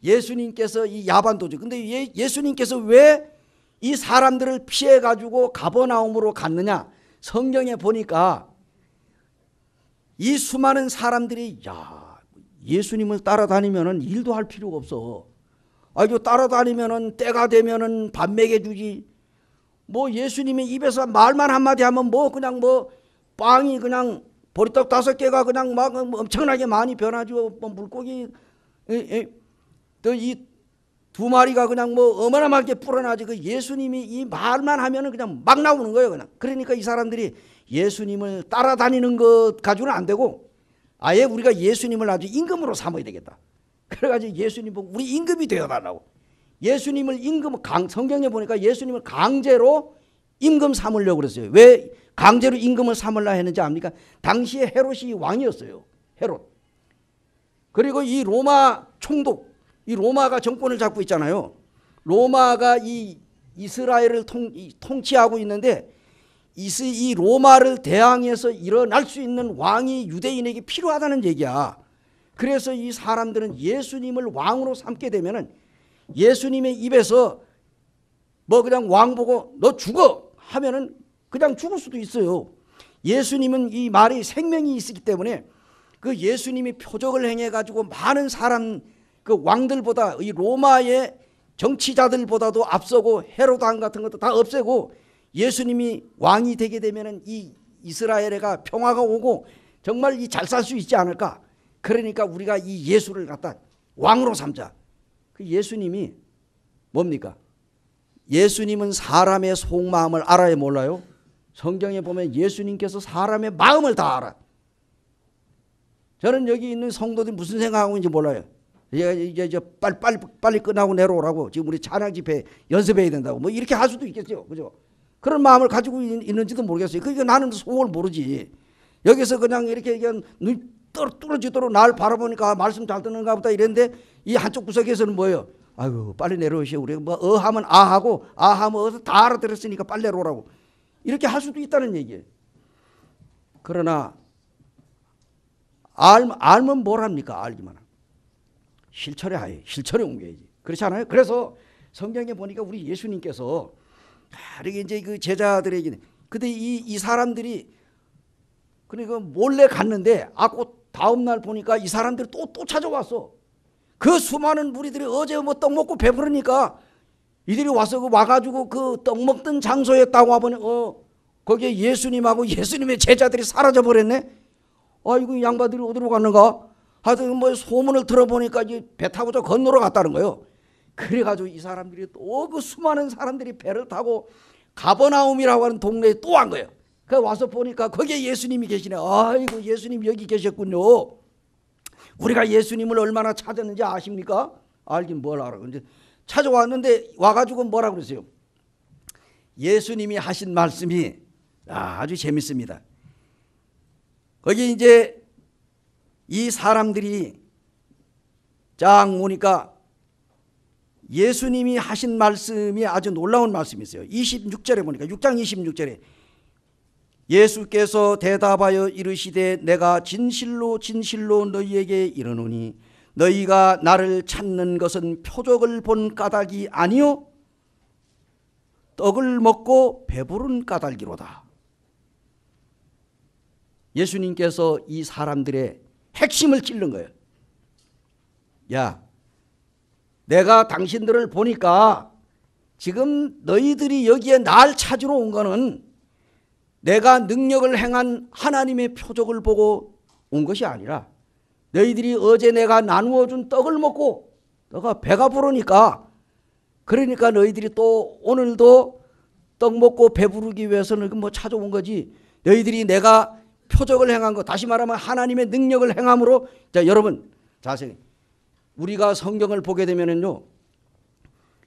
예수님께서 이 야반도주. 근데 예수님께서 왜 이 사람들을 피해 가지고 가버나움으로 갔느냐? 성경에 보니까 이 수많은 사람들이 예수님을 따라다니면은 일도 할 필요가 없어. 이거 따라다니면은 때가 되면은 밥 먹여주지. 뭐 예수님이 입에서 말만 한마디 하면 뭐 그냥 뭐 빵이 그냥 보리떡 5개가 그냥 막 엄청나게 많이 변하죠. 뭐 물고기 또 이 2마리가 그냥 뭐 어마어마하게 불어나지. 그 예수님이 이 말만 하면은 그냥 막 나오는 거예요, 그냥. 그러니까 이 사람들이 예수님을 따라다니는 것 가지고는 안 되고 아예 우리가 예수님을 아주 임금으로 삼아야 되겠다. 그래가지고 예수님 보고 우리 임금이 되어달라고. 예수님을 성경에 보니까 예수님을 강제로 임금 삼으려고 그랬어요. 왜 강제로 임금을 삼으려 했는지 압니까? 당시에 헤롯이 왕이었어요. 헤롯. 그리고 이 로마 총독, 이 로마가 정권을 잡고 있잖아요. 로마가 이 이스라엘을 통치하고 있는데 이 로마를 대항해서 일어날 수 있는 왕이 유대인에게 필요하다는 얘기야. 그래서 이 사람들은 예수님을 왕으로 삼게 되면은 예수님의 입에서 뭐 그냥 왕 보고 너 죽어 하면은 그냥 죽을 수도 있어요. 예수님은 이 말이 생명이 있기 때문에 그 예수님이 표적을 행해 가지고 많은 사람 그 왕들보다 이 로마의 정치자들보다도 앞서고 헤롯 왕 같은 것도 다 없애고 예수님이 왕이 되게 되면은 이 이스라엘에가 평화가 오고 정말 이 잘 살 수 있지 않을까. 그러니까 우리가 이 예수를 갖다 왕으로 삼자. 그 예수님이 뭡니까? 예수님은 사람의 속마음을 알아야 몰라요? 성경에 보면 예수님께서 사람의 마음을 다 알아. 저는 여기 있는 성도들이 무슨 생각하고 있는지 몰라요. 이제 빨리 끝나고 내려오라고 지금 우리 찬양 집회 연습해야 된다고 뭐 이렇게 할 수도 있겠죠, 그죠? 그런 마음을 가지고 있는지도 모르겠어요. 그러니까 나는 속을 모르지. 여기서 그냥 이렇게 눈 뚫어지도록 날 바라보니까 말씀 잘 듣는가 보다 이랬는데 이 한쪽 구석에서는 뭐예요? 아이고 빨리 내려오시오. 우리 뭐 하면 하고 하면 다 알아들었으니까 빨리 내려오라고 이렇게 할 수도 있다는 얘기예요. 그러나 알면 뭘 합니까? 알기만 하고 실천에 하에 실천에 옮겨야지. 그렇지 않아요? 그래서 성경에 보니까 우리 예수님께서 이렇게 이제 그 제자들에게 근데 이 사람들이 그러니까 몰래 갔는데 그 다음 날 보니까 이 사람들이 또 찾아왔어. 그 수많은 무리들이 어제 뭐 떡 먹고 배부르니까 이들이 와가지고 그 떡 먹던 장소에 딱 와보니 거기에 예수님하고 예수님의 제자들이 사라져 버렸네. 이거 양반들이 어디로 갔는가? 하여튼 뭐 소문을 들어보니까 이제 배 타고 저 건너러 갔다는 거예요. 그래가지고 이 사람들이 또 그 수많은 사람들이 배를 타고 가버나움이라고 하는 동네에 또 간 거예요. 그 와서 보니까 거기에 예수님이 계시네. 아이고 예수님 여기 계셨군요. 우리가 예수님을 얼마나 찾았는지 아십니까? 알긴 뭘 알아. 근데 찾아왔는데 와가지고 뭐라 그러세요? 예수님이 하신 말씀이 아주 재밌습니다. 거기 이제 이 사람들이 쫙 보니까 예수님이 하신 말씀이 아주 놀라운 말씀이 있어요. 26절에 보니까 6장 26절에 예수께서 대답하여 이르시되 내가 진실로 진실로 너희에게 이르노니 너희가 나를 찾는 것은 표적을 본 까닭이 아니요 떡을 먹고 배부른 까닭이로다. 예수님께서 이 사람들의 핵심을 찔른 거예요. 야, 내가 당신들을 보니까 지금 너희들이 여기에 날 찾으러 온 거는 내가 능력을 행한 하나님의 표적을 보고 온 것이 아니라 너희들이 어제 내가 나누어 준 떡을 먹고 너가 배가 부르니까 그러니까 너희들이 또 오늘도 떡 먹고 배부르기 위해서는 뭐 찾아온 거지. 너희들이 내가 표적을 행한 것, 다시 말하면 하나님의 능력을 행함으로. 자, 여러분 자세히 우리가 성경을 보게 되면은요,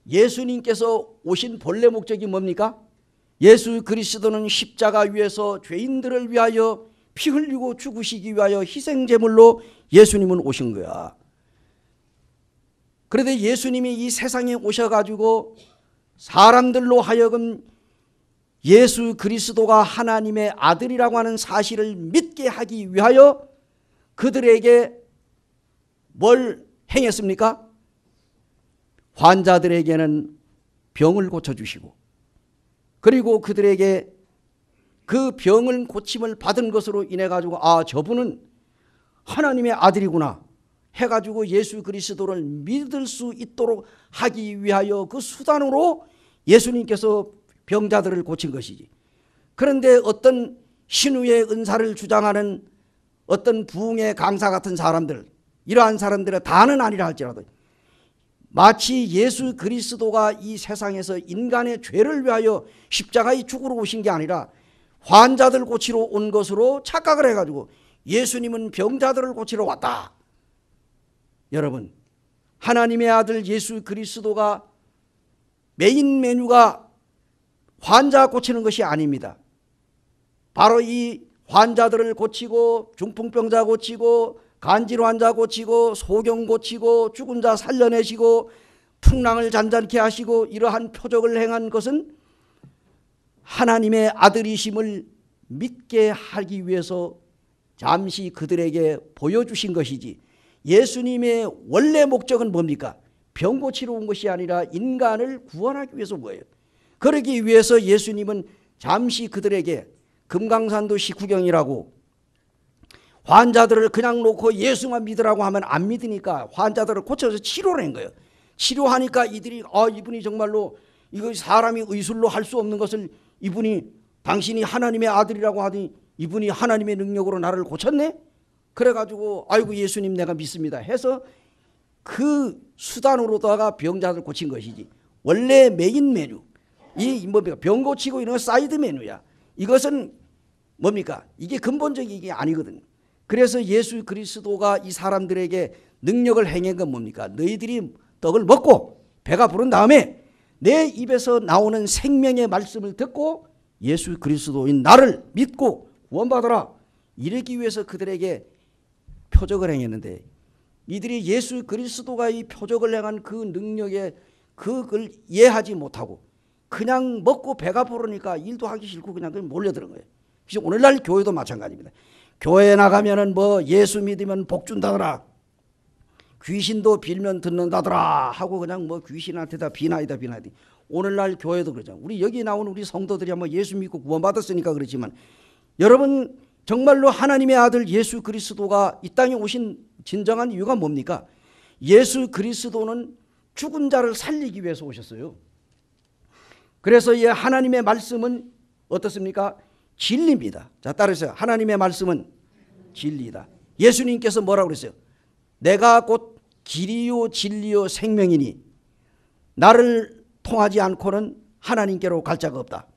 예수님께서 오신 본래 목적이 뭡니까? 예수 그리스도는 십자가 위에서 죄인들을 위하여 피 흘리고 죽으시기 위하여 희생제물로 예수님은 오신 거야. 그런데 예수님이 이 세상에 오셔가지고 사람들로 하여금 예수 그리스도가 하나님의 아들이라고 하는 사실을 믿게 하기 위하여 그들에게 뭘 행했습니까? 환자들에게는 병을 고쳐주시고, 그리고 그들에게 그 병을 고침을 받은 것으로 인해 가지고 아, 저분은 하나님의 아들이구나 해가지고 예수 그리스도를 믿을 수 있도록 하기 위하여 그 수단으로 예수님께서 병자들을 고친 것이지. 그런데 어떤 신우의 은사를 주장하는 어떤 부흥의 강사 같은 사람들, 이러한 사람들은 다는 아니라 할지라도 마치 예수 그리스도가 이 세상에서 인간의 죄를 위하여 십자가에 죽으러 오신 게 아니라 환자들 고치러 온 것으로 착각을 해가지고 예수님은 병자들을 고치러 왔다. 여러분, 하나님의 아들 예수 그리스도가 메인 메뉴가 환자 고치는 것이 아닙니다. 바로 이 환자들을 고치고 중풍병자 고치고 간질 환자 고치고 소경 고치고 죽은 자 살려내시고 풍랑을 잔잔케 하시고 이러한 표적을 행한 것은 하나님의 아들이심을 믿게 하기 위해서 잠시 그들에게 보여주신 것이지, 예수님의 원래 목적은 뭡니까? 병 고치러 온 것이 아니라 인간을 구원하기 위해서 뭐예요? 그러기 위해서 예수님은 잠시 그들에게 금강산도 식후경이라고 환자들을 그냥 놓고 예수만 믿으라고 하면 안 믿으니까 환자들을 고쳐서 치료를 한 거예요. 치료하니까 이들이 이분이 정말로 이거 사람이 의술로 할 수 없는 것을 이분이 당신이 하나님의 아들이라고 하더니 이분이 하나님의 능력으로 나를 고쳤네? 그래가지고 아이고 예수님 내가 믿습니다 해서 그 수단으로다가 병자들 고친 것이지, 원래 메인 메뉴 이 뭡니까? 병 고치고 이런 거 사이드 메뉴야. 이것은 뭡니까? 이게 근본적인 게 아니거든요. 그래서 예수 그리스도가 이 사람들에게 능력을 행한 건 뭡니까? 너희들이 떡을 먹고 배가 부른 다음에 내 입에서 나오는 생명의 말씀을 듣고 예수 그리스도인 나를 믿고 구원받아라, 이러기 위해서 그들에게 표적을 행했는데, 이들이 예수 그리스도가 이 표적을 행한 그 능력에 그걸 이해하지 못하고 그냥 먹고 배가 부르니까 일도 하기 싫고 그냥 몰려드는 거예요. 그래서 오늘날 교회도 마찬가지입니다. 교회에 나가면은 뭐 예수 믿으면 복 준다더라, 귀신도 빌면 듣는다더라 하고 그냥 뭐 귀신한테다 비나이다. 오늘날 교회도 그러죠. 우리 여기 나온 우리 성도들이 뭐 예수 믿고 구원받았으니까 그렇지만, 여러분 정말로 하나님의 아들 예수 그리스도가 이 땅에 오신 진정한 이유가 뭡니까? 예수 그리스도는 죽은 자를 살리기 위해서 오셨어요. 그래서 이 하나님의 말씀은 어떻습니까? 진리입니다. 자, 따르세요. 하나님의 말씀은 진리이다. 예수님께서 뭐라고 그랬어요? 내가 곧 길이요 진리요 생명이니 나를 통하지 않고는 하나님께로 갈 자가 없다.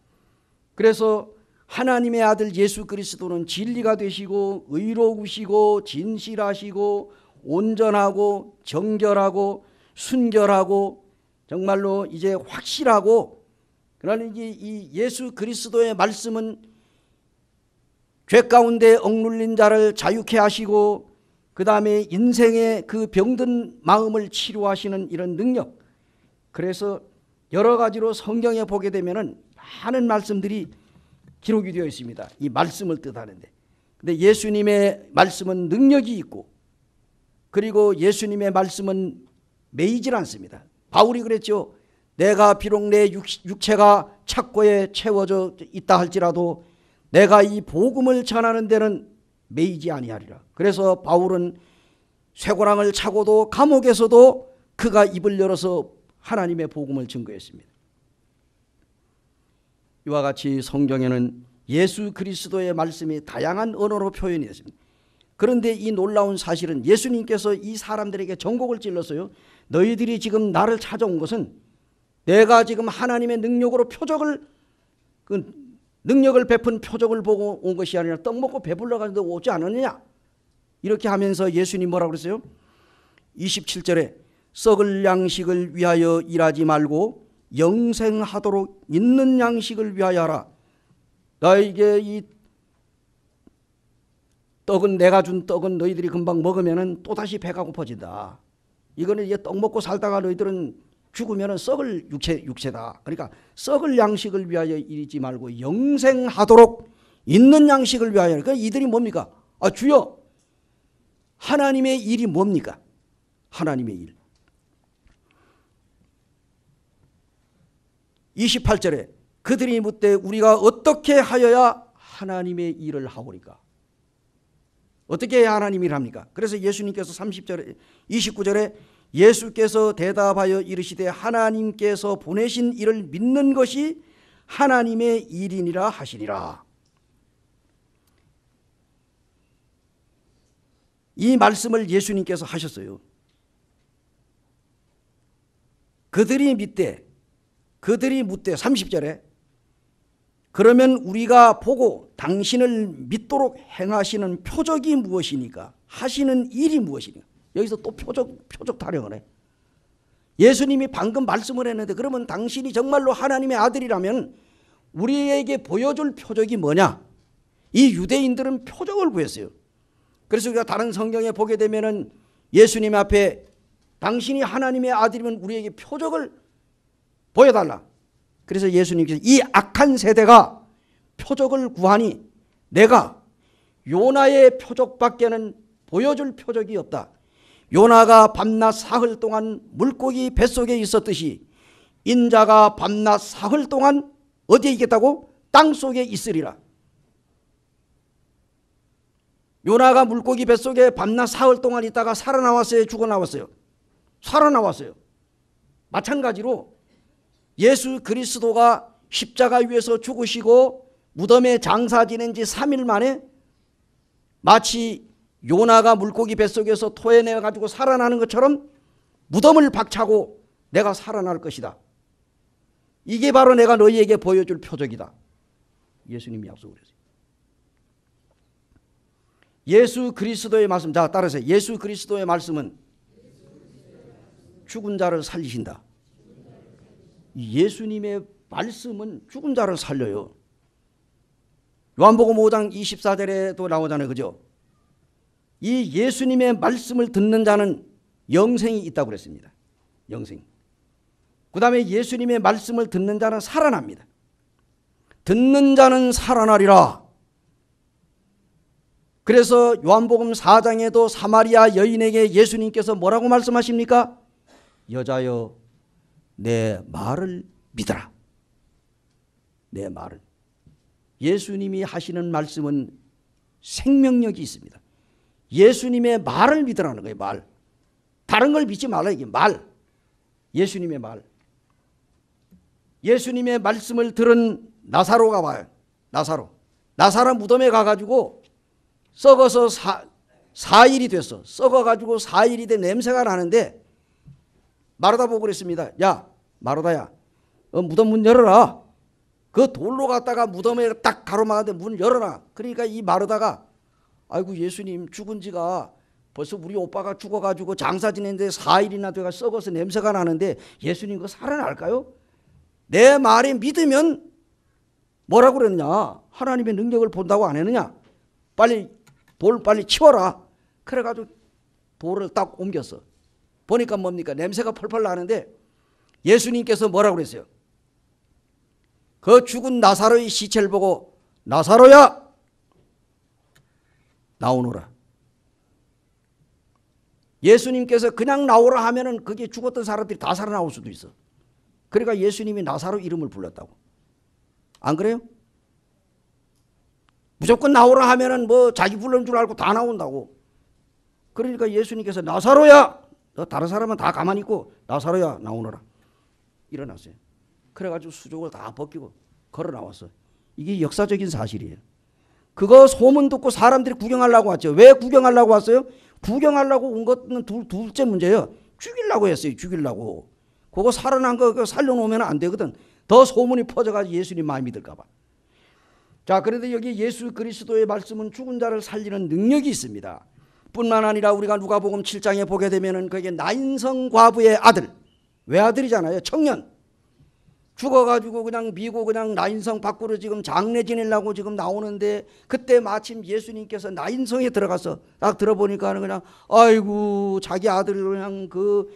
그래서 하나님의 아들 예수 그리스도는 진리가 되시고 의로우시고 진실하시고 온전하고 정결하고 순결하고 정말로 이제 확실하고, 그러나 이 예수 그리스도의 말씀은 죄 가운데 억눌린 자를 자유케 하시고 그 다음에 인생의 그 병든 마음을 치료하시는 이런 능력. 그래서 여러 가지로 성경에 보게 되면은 많은 말씀들이 기록이 되어 있습니다. 이 말씀을 뜻하는데. 근데 예수님의 말씀은 능력이 있고, 그리고 예수님의 말씀은 매이질 않습니다. 바울이 그랬죠. 내가 비록 내 육체가 착고에 채워져 있다 할지라도 내가 이 복음을 전하는 데는 매이지 아니하리라. 그래서 바울은 쇠고랑을 차고도 감옥에서도 그가 입을 열어서 하나님의 복음을 증거했습니다. 이와 같이 성경에는 예수 그리스도의 말씀이 다양한 언어로 표현이 됐습니다. 그런데 이 놀라운 사실은 예수님께서 이 사람들에게 전곡을 찔렀어요. 너희들이 지금 나를 찾아온 것은 내가 지금 하나님의 능력으로 능력을 베푼 표적을 보고 온 것이 아니라 떡 먹고 배불러가지고 오지 않았느냐. 이렇게 하면서 예수님 뭐라고 그랬어요? 27절에 썩을 양식을 위하여 일하지 말고 영생하도록 있는 양식을 위하여 하라. 너에게 이 떡은, 내가 준 떡은 너희들이 금방 먹으면 또다시 배가 고파진다. 이거는 이제 떡 먹고 살다가 너희들은 죽으면 썩을 육체다. 그러니까 썩을 양식을 위하여 일하지 말고 영생하도록 있는 양식을 위하여. 그러니까 이들이 뭡니까? 아, 주여, 하나님의 일이 뭡니까? 하나님의 일. 28절에 그들이 묻되 우리가 어떻게 하여야 하나님의 일을 하오리까? 어떻게 해야 하나님 일을 합니까? 그래서 예수님께서 29절에 예수께서 대답하여 이르시되 하나님께서 보내신 이를 믿는 것이 하나님의 일이니라 하시니라. 이 말씀을 예수님께서 하셨어요. 그들이 묻되 30절에 그러면 우리가 보고 당신을 믿도록 행하시는 표적이 무엇이니까? 하시는 일이 무엇이니까? 여기서 또 표적 타령을 해. 예수님이 방금 말씀을 했는데 그러면 당신이 정말로 하나님의 아들이라면 우리에게 보여줄 표적이 뭐냐? 이 유대인들은 표적을 구했어요. 그래서 우리가 다른 성경에 보게 되면은 예수님 앞에 당신이 하나님의 아들이면 우리에게 표적을 보여달라. 그래서 예수님께서 이 악한 세대가 표적을 구하니 내가 요나의 표적밖에는 보여줄 표적이 없다. 요나가 밤낮 사흘 동안 물고기 뱃속에 있었듯이 인자가 밤낮 사흘 동안 어디에 있겠다고? 땅속에 있으리라. 요나가 물고기 뱃속에 밤낮 사흘 동안 있다가 살아나왔어요? 죽어나왔어요? 살아나왔어요. 마찬가지로 예수 그리스도가 십자가 위에서 죽으시고 무덤에 장사 지낸 지 3일 만에 마치 요나가 물고기 뱃속에서 토해내가지고 살아나는 것처럼 무덤을 박차고 내가 살아날 것이다. 이게 바로 내가 너희에게 보여줄 표적이다. 예수님이 약속을 했어요. 예수 그리스도의 말씀, 자 따라서 예수 그리스도의 말씀은 죽은 자를 살리신다. 예수님의 말씀은 죽은 자를 살려요. 요한복음 5장 24절에도 나오잖아요. 그죠? 이 예수님의 말씀을 듣는 자는 영생이 있다고 그랬습니다. 영생. 그 다음에 예수님의 말씀을 듣는 자는 살아납니다. 듣는 자는 살아나리라. 그래서 요한복음 4장에도 사마리아 여인에게 예수님께서 뭐라고 말씀하십니까? 여자여 내 말을 믿어라. 내 말을. 예수님이 하시는 말씀은 생명력이 있습니다. 예수님의 말을 믿으라는 거예요. 말. 다른 걸 믿지 말라 이게 말. 예수님의 말. 예수님의 말씀을 들은 나사로가 와요. 나사로 무덤에 가가지고 썩어서 4일이 됐어. 썩어가지고 4일이 된 냄새가 나는데 마르다 보고 그랬습니다. 야 마르다야, 무덤 문 열어라. 그 돌로 갔다가 무덤에 딱 가로막았는데 문 열어라. 그러니까 이 마르다가 아이고 예수님 죽은 지가 벌써 우리 오빠가 죽어가지고 장사 지냈는데 4일이나 돼가 썩어서 냄새가 나는데 예수님 그거 살아날까요? 내 말에 믿으면 뭐라고 그랬냐? 하나님의 능력을 본다고 안 했느냐? 빨리 돌 빨리 치워라. 그래가지고 돌을 딱 옮겼어. 보니까 뭡니까? 냄새가 펄펄 나는데 예수님께서 뭐라고 그랬어요? 그 죽은 나사로의 시체를 보고 나사로야 나오너라. 예수님께서 그냥 나오라 하면은 그게 죽었던 사람들이 다 살아나올 수도 있어. 그러니까 예수님이 나사로 이름을 불렀다고. 안 그래요? 무조건 나오라 하면은 뭐 자기 부르는 줄 알고 다 나온다고. 그러니까 예수님께서 나사로야, 너 다른 사람은 다 가만히 있고 나사로야 나오너라. 일어났어요. 그래가지고 수족을 다 벗기고 걸어 나왔어. 이게 역사적인 사실이에요. 그거 소문 듣고 사람들이 구경하려고 왔죠. 왜 구경하려고 왔어요? 구경하려고 온 것은 둘째 문제예요. 죽이려고 했어요. 죽이려고. 그거 살아난 거 살려놓으면 안 되거든. 더 소문이 퍼져가지고 예수님 많이 믿을까 봐. 자, 그런데 여기 예수 그리스도의 말씀은 죽은 자를 살리는 능력이 있습니다. 뿐만 아니라 우리가 누가복음 7장에 보게 되면은 그게 나인성 과부의 아들, 외아들이잖아요. 청년. 죽어가지고 그냥 미고 그냥 나인성 밖으로 지금 장례 지내려고 지금 나오는데 그때 마침 예수님께서 나인성에 들어가서 딱 들어보니까 그냥 아이고 자기 아들 그냥 그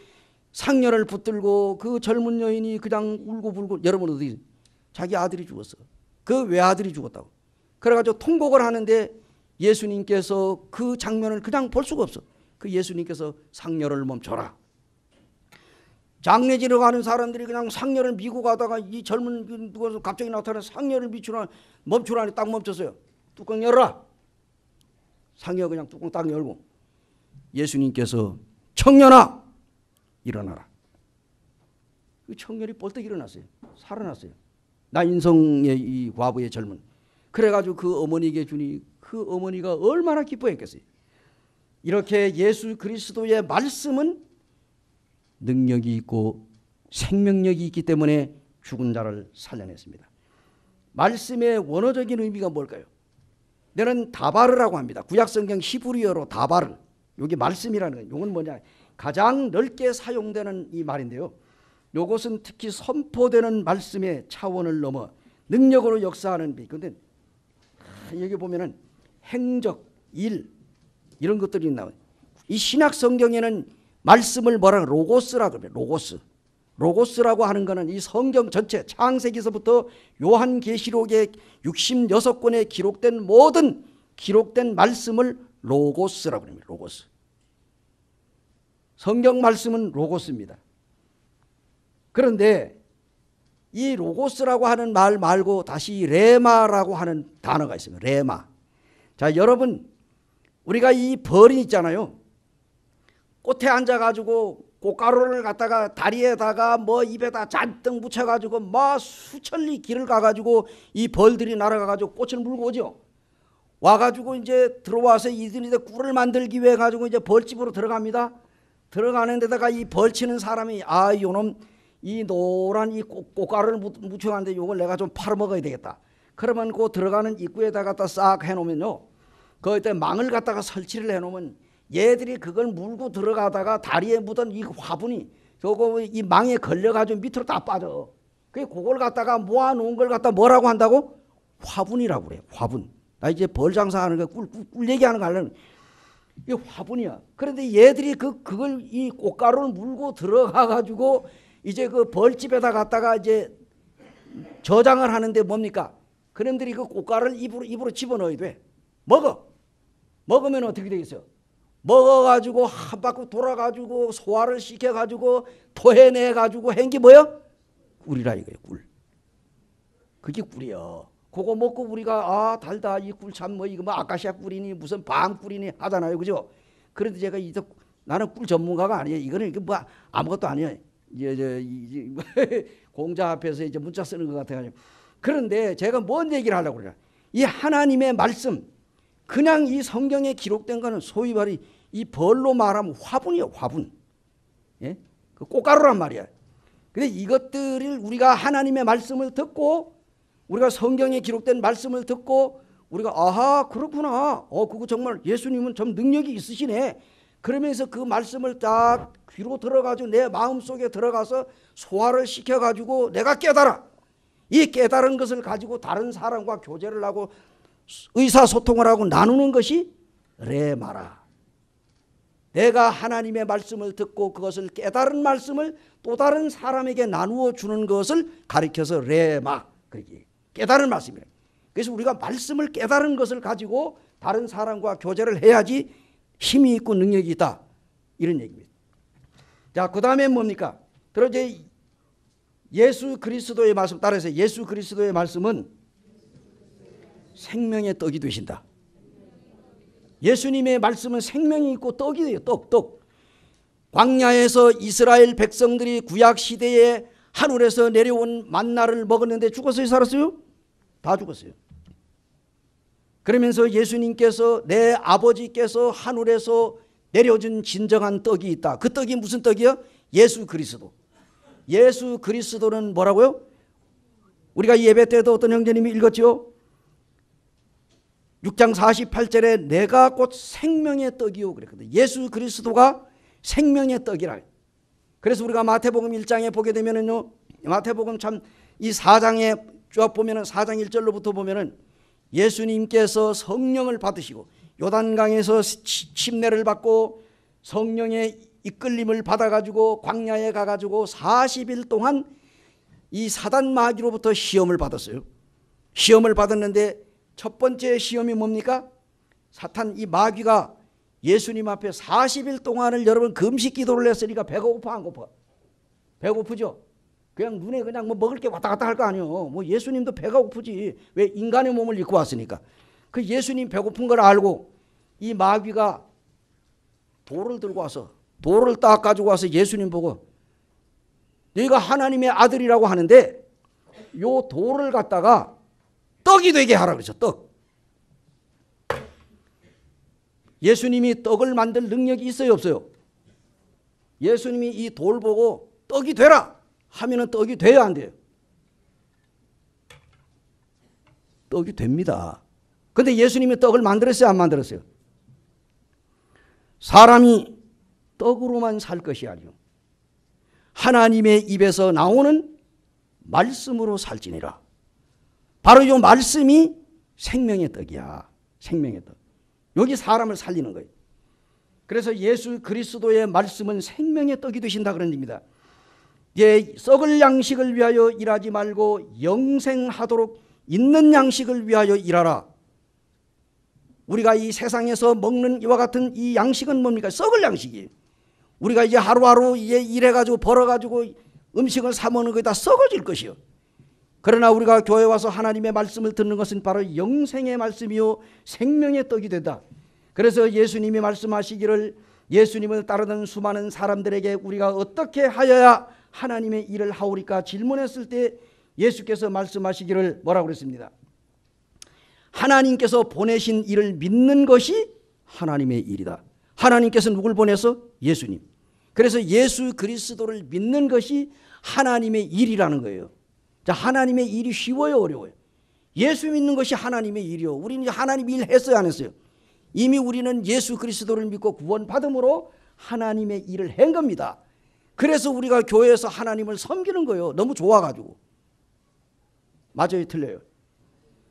상녀를 붙들고 그 젊은 여인이 그냥 울고불고. 여러분 어디 자기 아들이 죽었어. 그 외아들이 죽었다고. 그래가지고 통곡을 하는데 예수님께서 그 장면을 그냥 볼 수가 없어. 그 예수님께서 상녀를 멈춰라. 장례 지러 가는 사람들이 그냥 상녀를 미고 가다가 이 젊은 누가 갑자기 나타나서 상녀를 멈추라니 딱 멈췄어요. 뚜껑 열어라. 상녀 그냥 뚜껑 딱 열고 예수님께서 청년아 일어나라. 그 청년이 벌떡 일어났어요. 살아났어요. 나인성의 이 과부의 젊은. 그래가지고 그 어머니에게 주니 그 어머니가 얼마나 기뻐했겠어요. 이렇게 예수 그리스도의 말씀은 능력이 있고 생명력이 있기 때문에 죽은 자를 살려냈습니다. 말씀의 원어적인 의미가 뭘까요? 이는 다바르라고 합니다. 구약성경 히브리어로 다바르. 여기 말씀이라는 거예요. 이건 뭐냐? 가장 넓게 사용되는 이 말인데요. 이것은 특히 선포되는 말씀의 차원을 넘어 능력으로 역사하는 비. 그런데 여기 보면은 행적, 일 이런 것들이 나와요. 이 신약 성경에는 말씀을 뭐라 로고스라고 합니다. 로고스. 로고스라고 하는 것은 이 성경 전체 창세기서부터 요한계시록의 66권에 기록된 모든 기록된 말씀을 로고스라고 합니다. 로고스. 성경 말씀은 로고스입니다. 그런데 이 로고스라고 하는 말 말고 다시 레마라고 하는 단어가 있습니다. 레마. 자, 여러분 우리가 이 벌이 있잖아요. 꽃에 앉아가지고 꽃가루를 갖다가 다리에다가 뭐 입에다 잔뜩 묻혀가지고 뭐 수천리 길을 가가지고 이 벌들이 날아가가지고 꽃을 물고 오죠. 와가지고 이제 들어와서 이들이 꿀을 만들기 위해 가지고 이제 벌집으로 들어갑니다. 들어가는 데다가 이 벌치는 사람이 아 요놈 이 노란 이 꽃가루를 묻혀가는데 요걸 내가 좀 팔아먹어야 되겠다. 그러면 그 들어가는 입구에다가 싹 해놓으면요. 거기다 망을 갖다가 설치를 해놓으면 얘들이 그걸 물고 들어가다가 다리에 묻은 이 화분이 저거 이 망에 걸려가지고 밑으로 다 빠져. 그걸 갖다가 모아놓은 걸 갖다 뭐라고 한다고? 화분이라고 그래. 화분. 나 이제 벌 장사하는 거 꿀 얘기하는 거 하려면 이게 화분이야. 그런데 얘들이 그걸 이 꽃가루를 물고 들어가가지고 이제 그 벌집에다 갖다가 이제 저장을 하는데 뭡니까? 그놈들이 그 꽃가루를 입으로 집어넣어야 돼. 먹으면 어떻게 되겠어요? 먹어가지고 한 바퀴 돌아가지고 소화를 시켜가지고 토해내가지고 한 게 뭐야? 꿀이라 이거예요. 꿀. 그게 꿀이야. 그거 먹고 우리가 아 달다 이 꿀 참 뭐 이거 뭐 아카시아 꿀이니 무슨 밤 꿀이니 하잖아요. 그죠? 그런데 제가 나는 꿀 전문가가 아니에요. 이거는 이게 뭐 아무것도 아니에요. 이제 공자 앞에서 이제 문자 쓰는 것 같아가지고. 그런데 제가 뭔 얘기를 하려고 그래요? 이 하나님의 말씀. 그냥 이 성경에 기록된 거는 소위 말이 이 벌로 말하면 화분이요, 화분. 예? 그 꽃가루란 말이야. 근데 이것들을 우리가 하나님의 말씀을 듣고 우리가 성경에 기록된 말씀을 듣고 우리가 아하 그렇구나. 그거 정말 예수님은 좀 능력이 있으시네. 그러면서 그 말씀을 딱 귀로 들어가지고 내 마음속에 들어가서 소화를 시켜가지고 내가 깨달아. 이 깨달은 것을 가지고 다른 사람과 교제를 하고 의사소통을 하고 나누는 것이 레마라. 내가 하나님의 말씀을 듣고 그것을 깨달은 말씀을 또 다른 사람에게 나누어 주는 것을 가리켜서 레마, 깨달은 말씀이래. 그래서 우리가 말씀을 깨달은 것을 가지고 다른 사람과 교제를 해야지 힘이 있고 능력이 있다, 이런 얘기입니다. 자, 그 다음에 뭡니까? 들어 이제 예수 그리스도의 말씀 따라서 예수 그리스도의 말씀은 생명의 떡이 되신다. 예수님의 말씀은 생명이 있고 떡이 돼요. 떡. 광야에서 이스라엘 백성들이 구약 시대에 하늘에서 내려온 만나를 먹었는데 죽었어요, 살았어요? 다 죽었어요. 그러면서 예수님께서, 내 아버지께서 하늘에서 내려준 진정한 떡이 있다. 그 떡이 무슨 떡이요? 예수 그리스도. 예수 그리스도는 뭐라고요? 우리가 예배 때도 어떤 형제님이 읽었죠? 6장 48절에 내가 곧 생명의 떡이요 그랬거든요. 예수 그리스도가 생명의 떡이라. 그래서 우리가 마태복음 1장에 보게 되면은요, 마태복음 참 이 4장에 쭉 보면은 4장 1절로부터 보면은 예수님께서 성령을 받으시고 요단강에서 침례를 받고 성령의 이끌림을 받아가지고 광야에 가가지고 40일 동안 이 사단 마귀로부터 시험을 받았어요. 시험을 받았는데 첫 번째 시험이 뭡니까? 사탄 이 마귀가 예수님 앞에 40일 동안을 여러분 금식 기도를 했으니까 배가 고파 안 고파? 배고프죠? 그냥 눈에 그냥 뭐 먹을 게 왔다 갔다 할 거 아니에요. 뭐 예수님도 배가 고프지. 왜? 인간의 몸을 입고 왔으니까. 그 예수님 배고픈 걸 알고 이 마귀가 돌을 들고 와서 돌을 딱 가지고 와서 예수님 보고 너희가 하나님의 아들이라고 하는데 요 돌을 갖다가 떡이 되게 하라 그랬죠. 떡. 예수님이 떡을 만들 능력이 있어요, 없어요? 예수님이 이 돌 보고 떡이 되라 하면은 떡이 돼요, 안 돼요? 떡이 됩니다. 근데 예수님이 떡을 만들었어요, 안 만들었어요? 사람이 떡으로만 살 것이 아니요 하나님의 입에서 나오는 말씀으로 살지니라. 바로 이 말씀이 생명의 떡이야. 생명의 떡. 여기 사람을 살리는 거예요. 그래서 예수 그리스도의 말씀은 생명의 떡이 되신다 그런 의미입니다. 예, 썩을 양식을 위하여 일하지 말고 영생하도록 있는 양식을 위하여 일하라. 우리가 이 세상에서 먹는 이와 같은 이 양식은 뭡니까? 썩을 양식이에요. 우리가 이제 하루하루 일해가지고 벌어가지고 음식을 사 먹는 거에 다 썩어질 것이요. 그러나 우리가 교회 와서 하나님의 말씀을 듣는 것은 바로 영생의 말씀이요 생명의 떡이 된다. 그래서 예수님이 말씀하시기를 예수님을 따르는 수많은 사람들에게 우리가 어떻게 하여야 하나님의 일을 하오리까 질문했을 때 예수께서 말씀하시기를 뭐라고 그랬습니다. 하나님께서 보내신 일을 믿는 것이 하나님의 일이다. 하나님께서 누굴 보내서? 예수님. 그래서 예수 그리스도를 믿는 것이 하나님의 일이라는 거예요. 자, 하나님의 일이 쉬워요, 어려워요? 예수 믿는 것이 하나님의 일이요. 우리는 하나님 일 했어요, 안 했어요? 이미 우리는 예수 그리스도를 믿고 구원받음으로 하나님의 일을 한 겁니다. 그래서 우리가 교회에서 하나님을 섬기는 거예요. 너무 좋아가지고. 맞아요, 틀려요?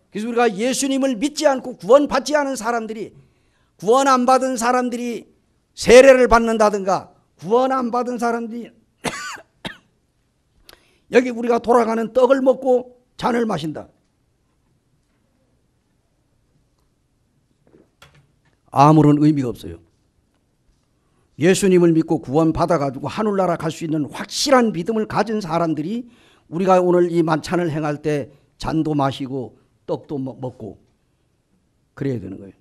그래서 우리가 예수님을 믿지 않고 구원받지 않은 사람들이, 구원 안 받은 사람들이 세례를 받는다든가 구원 안 받은 사람들이 여기 우리가 돌아가는 떡을 먹고 잔을 마신다. 아무런 의미가 없어요. 예수님을 믿고 구원 받아가지고 하늘나라 갈 수 있는 확실한 믿음을 가진 사람들이 우리가 오늘 이 만찬을 행할 때 잔도 마시고 떡도 먹고 그래야 되는 거예요.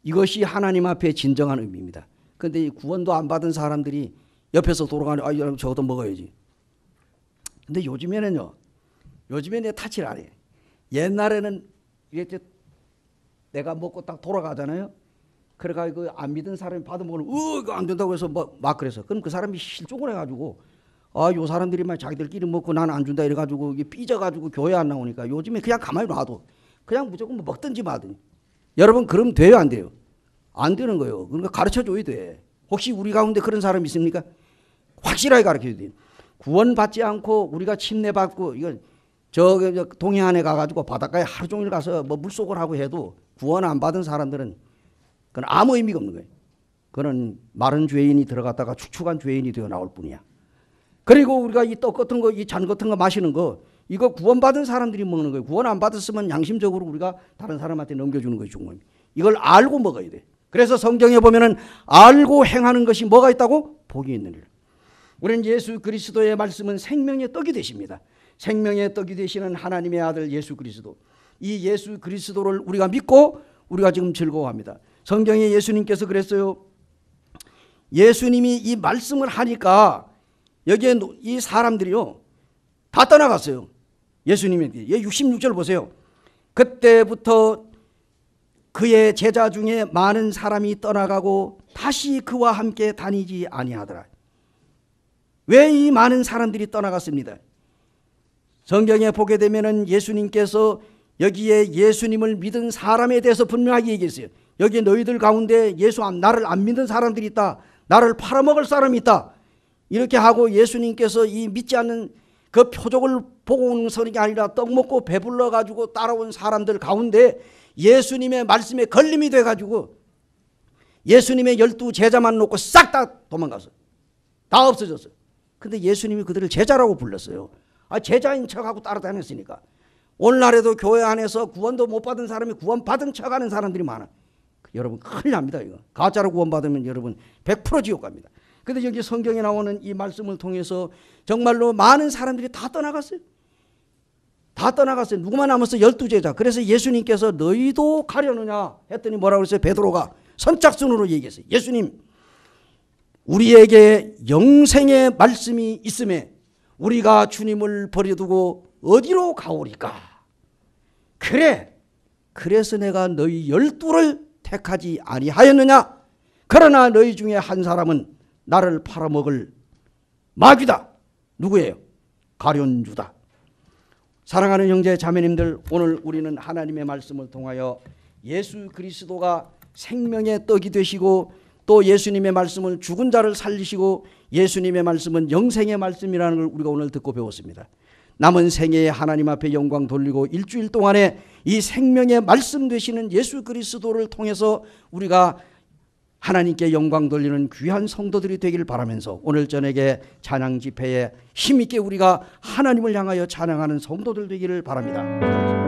이것이 하나님 앞에 진정한 의미입니다. 그런데 이 구원도 안 받은 사람들이 옆에서 돌아가는 아, 여러분 저것도 먹어야지. 근데 요즘에는요. 요즘에는 타치를 안 해. 옛날에는 이렇게 내가 먹고 딱 돌아가잖아요. 그래가지고 안 믿은 사람이 받아먹으면 이거 안 된다고 해서 막 그래서 그럼 그 사람이 실족을 해가지고 아, 요 사람들이 막 자기들끼리 먹고 나는 안 준다 이래가지고 이게 삐져가지고 교회 안 나오니까 요즘에 그냥 가만히 놔도 그냥 무조건 뭐 먹든지 마든지. 여러분 그럼 돼요, 안 돼요? 안 되는 거예요. 그러니까 가르쳐줘야 돼. 혹시 우리 가운데 그런 사람 있습니까? 확실하게 가르쳐줘야 돼. 구원받지 않고 우리가 침례받고 이건 저 동해안에 가가지고 바닷가에 하루 종일 가서 뭐 물속을 하고 해도 구원 안 받은 사람들은 그건 아무 의미가 없는 거예요. 그는 마른 죄인이 들어갔다가 축축한 죄인이 되어 나올 뿐이야. 그리고 우리가 이 떡 같은 거, 이 잔 같은 거 마시는 거, 이거 구원받은 사람들이 먹는 거예요. 구원 안 받았으면 양심적으로 우리가 다른 사람한테 넘겨주는 것이 중요합니다. 이걸 알고 먹어야 돼. 그래서 성경에 보면은 알고 행하는 것이 뭐가 있다고? 복이 있는 일. 우리는 예수 그리스도의 말씀은 생명의 떡이 되십니다. 생명의 떡이 되시는 하나님의 아들 예수 그리스도. 이 예수 그리스도를 우리가 믿고 우리가 지금 즐거워합니다. 성경에 예수님께서 그랬어요. 예수님이 이 말씀을 하니까 여기에 이 사람들이요 다 떠나갔어요. 예수님에게. 66절 보세요. 그때부터 그의 제자 중에 많은 사람이 떠나가고 다시 그와 함께 다니지 아니하더라. 왜 이 많은 사람들이 떠나갔습니다? 성경에 보게 되면은 예수님께서 여기에 예수님을 믿은 사람에 대해서 분명하게 얘기했어요. 여기 너희들 가운데 나를 안 믿는 사람들이 있다. 나를 팔아먹을 사람이 있다. 이렇게 하고 예수님께서 이 믿지 않는 그 표적을 보고 오는 게 아니라 떡 먹고 배불러 가지고 따라온 사람들 가운데 예수님의 말씀에 걸림이 돼 가지고 예수님의 12 제자만 놓고 싹 다 도망갔어요. 다 없어졌어요. 근데 예수님이 그들을 제자라고 불렀어요. 제자인 척하고 따라다녔으니까. 오늘날에도 교회 안에서 구원도 못 받은 사람이 구원받은 척하는 사람들이 많아. 여러분 큰일 납니다. 이거 가짜로 구원받으면 여러분 100% 지옥 갑니다. 근데 여기 성경에 나오는 이 말씀을 통해서 정말로 많은 사람들이 다 떠나갔어요. 다 떠나갔어요. 누구만 남았어? 12제자. 그래서 예수님께서 너희도 가려느냐 했더니 뭐라고 그랬어요? 베드로가 선착순으로 얘기했어요. 예수님, 우리에게 영생의 말씀이 있음에 우리가 주님을 버려두고 어디로 가오리까? 그래, 그래서 내가 너희 12를 택하지 아니하였느냐? 그러나 너희 중에 한 사람은 나를 팔아먹을 마귀다. 누구예요? 가룟유다. 사랑하는 형제 자매님들, 오늘 우리는 하나님의 말씀을 통하여 예수 그리스도가 생명의 떡이 되시고 또 예수님의 말씀은 죽은 자를 살리시고 예수님의 말씀은 영생의 말씀이라는 걸 우리가 오늘 듣고 배웠습니다. 남은 생애에 하나님 앞에 영광 돌리고 일주일 동안에 이 생명의 말씀 되시는 예수 그리스도를 통해서 우리가 하나님께 영광 돌리는 귀한 성도들이 되길 바라면서 오늘 저녁에 찬양 집회에 힘있게 우리가 하나님을 향하여 찬양하는 성도들 되기를 바랍니다.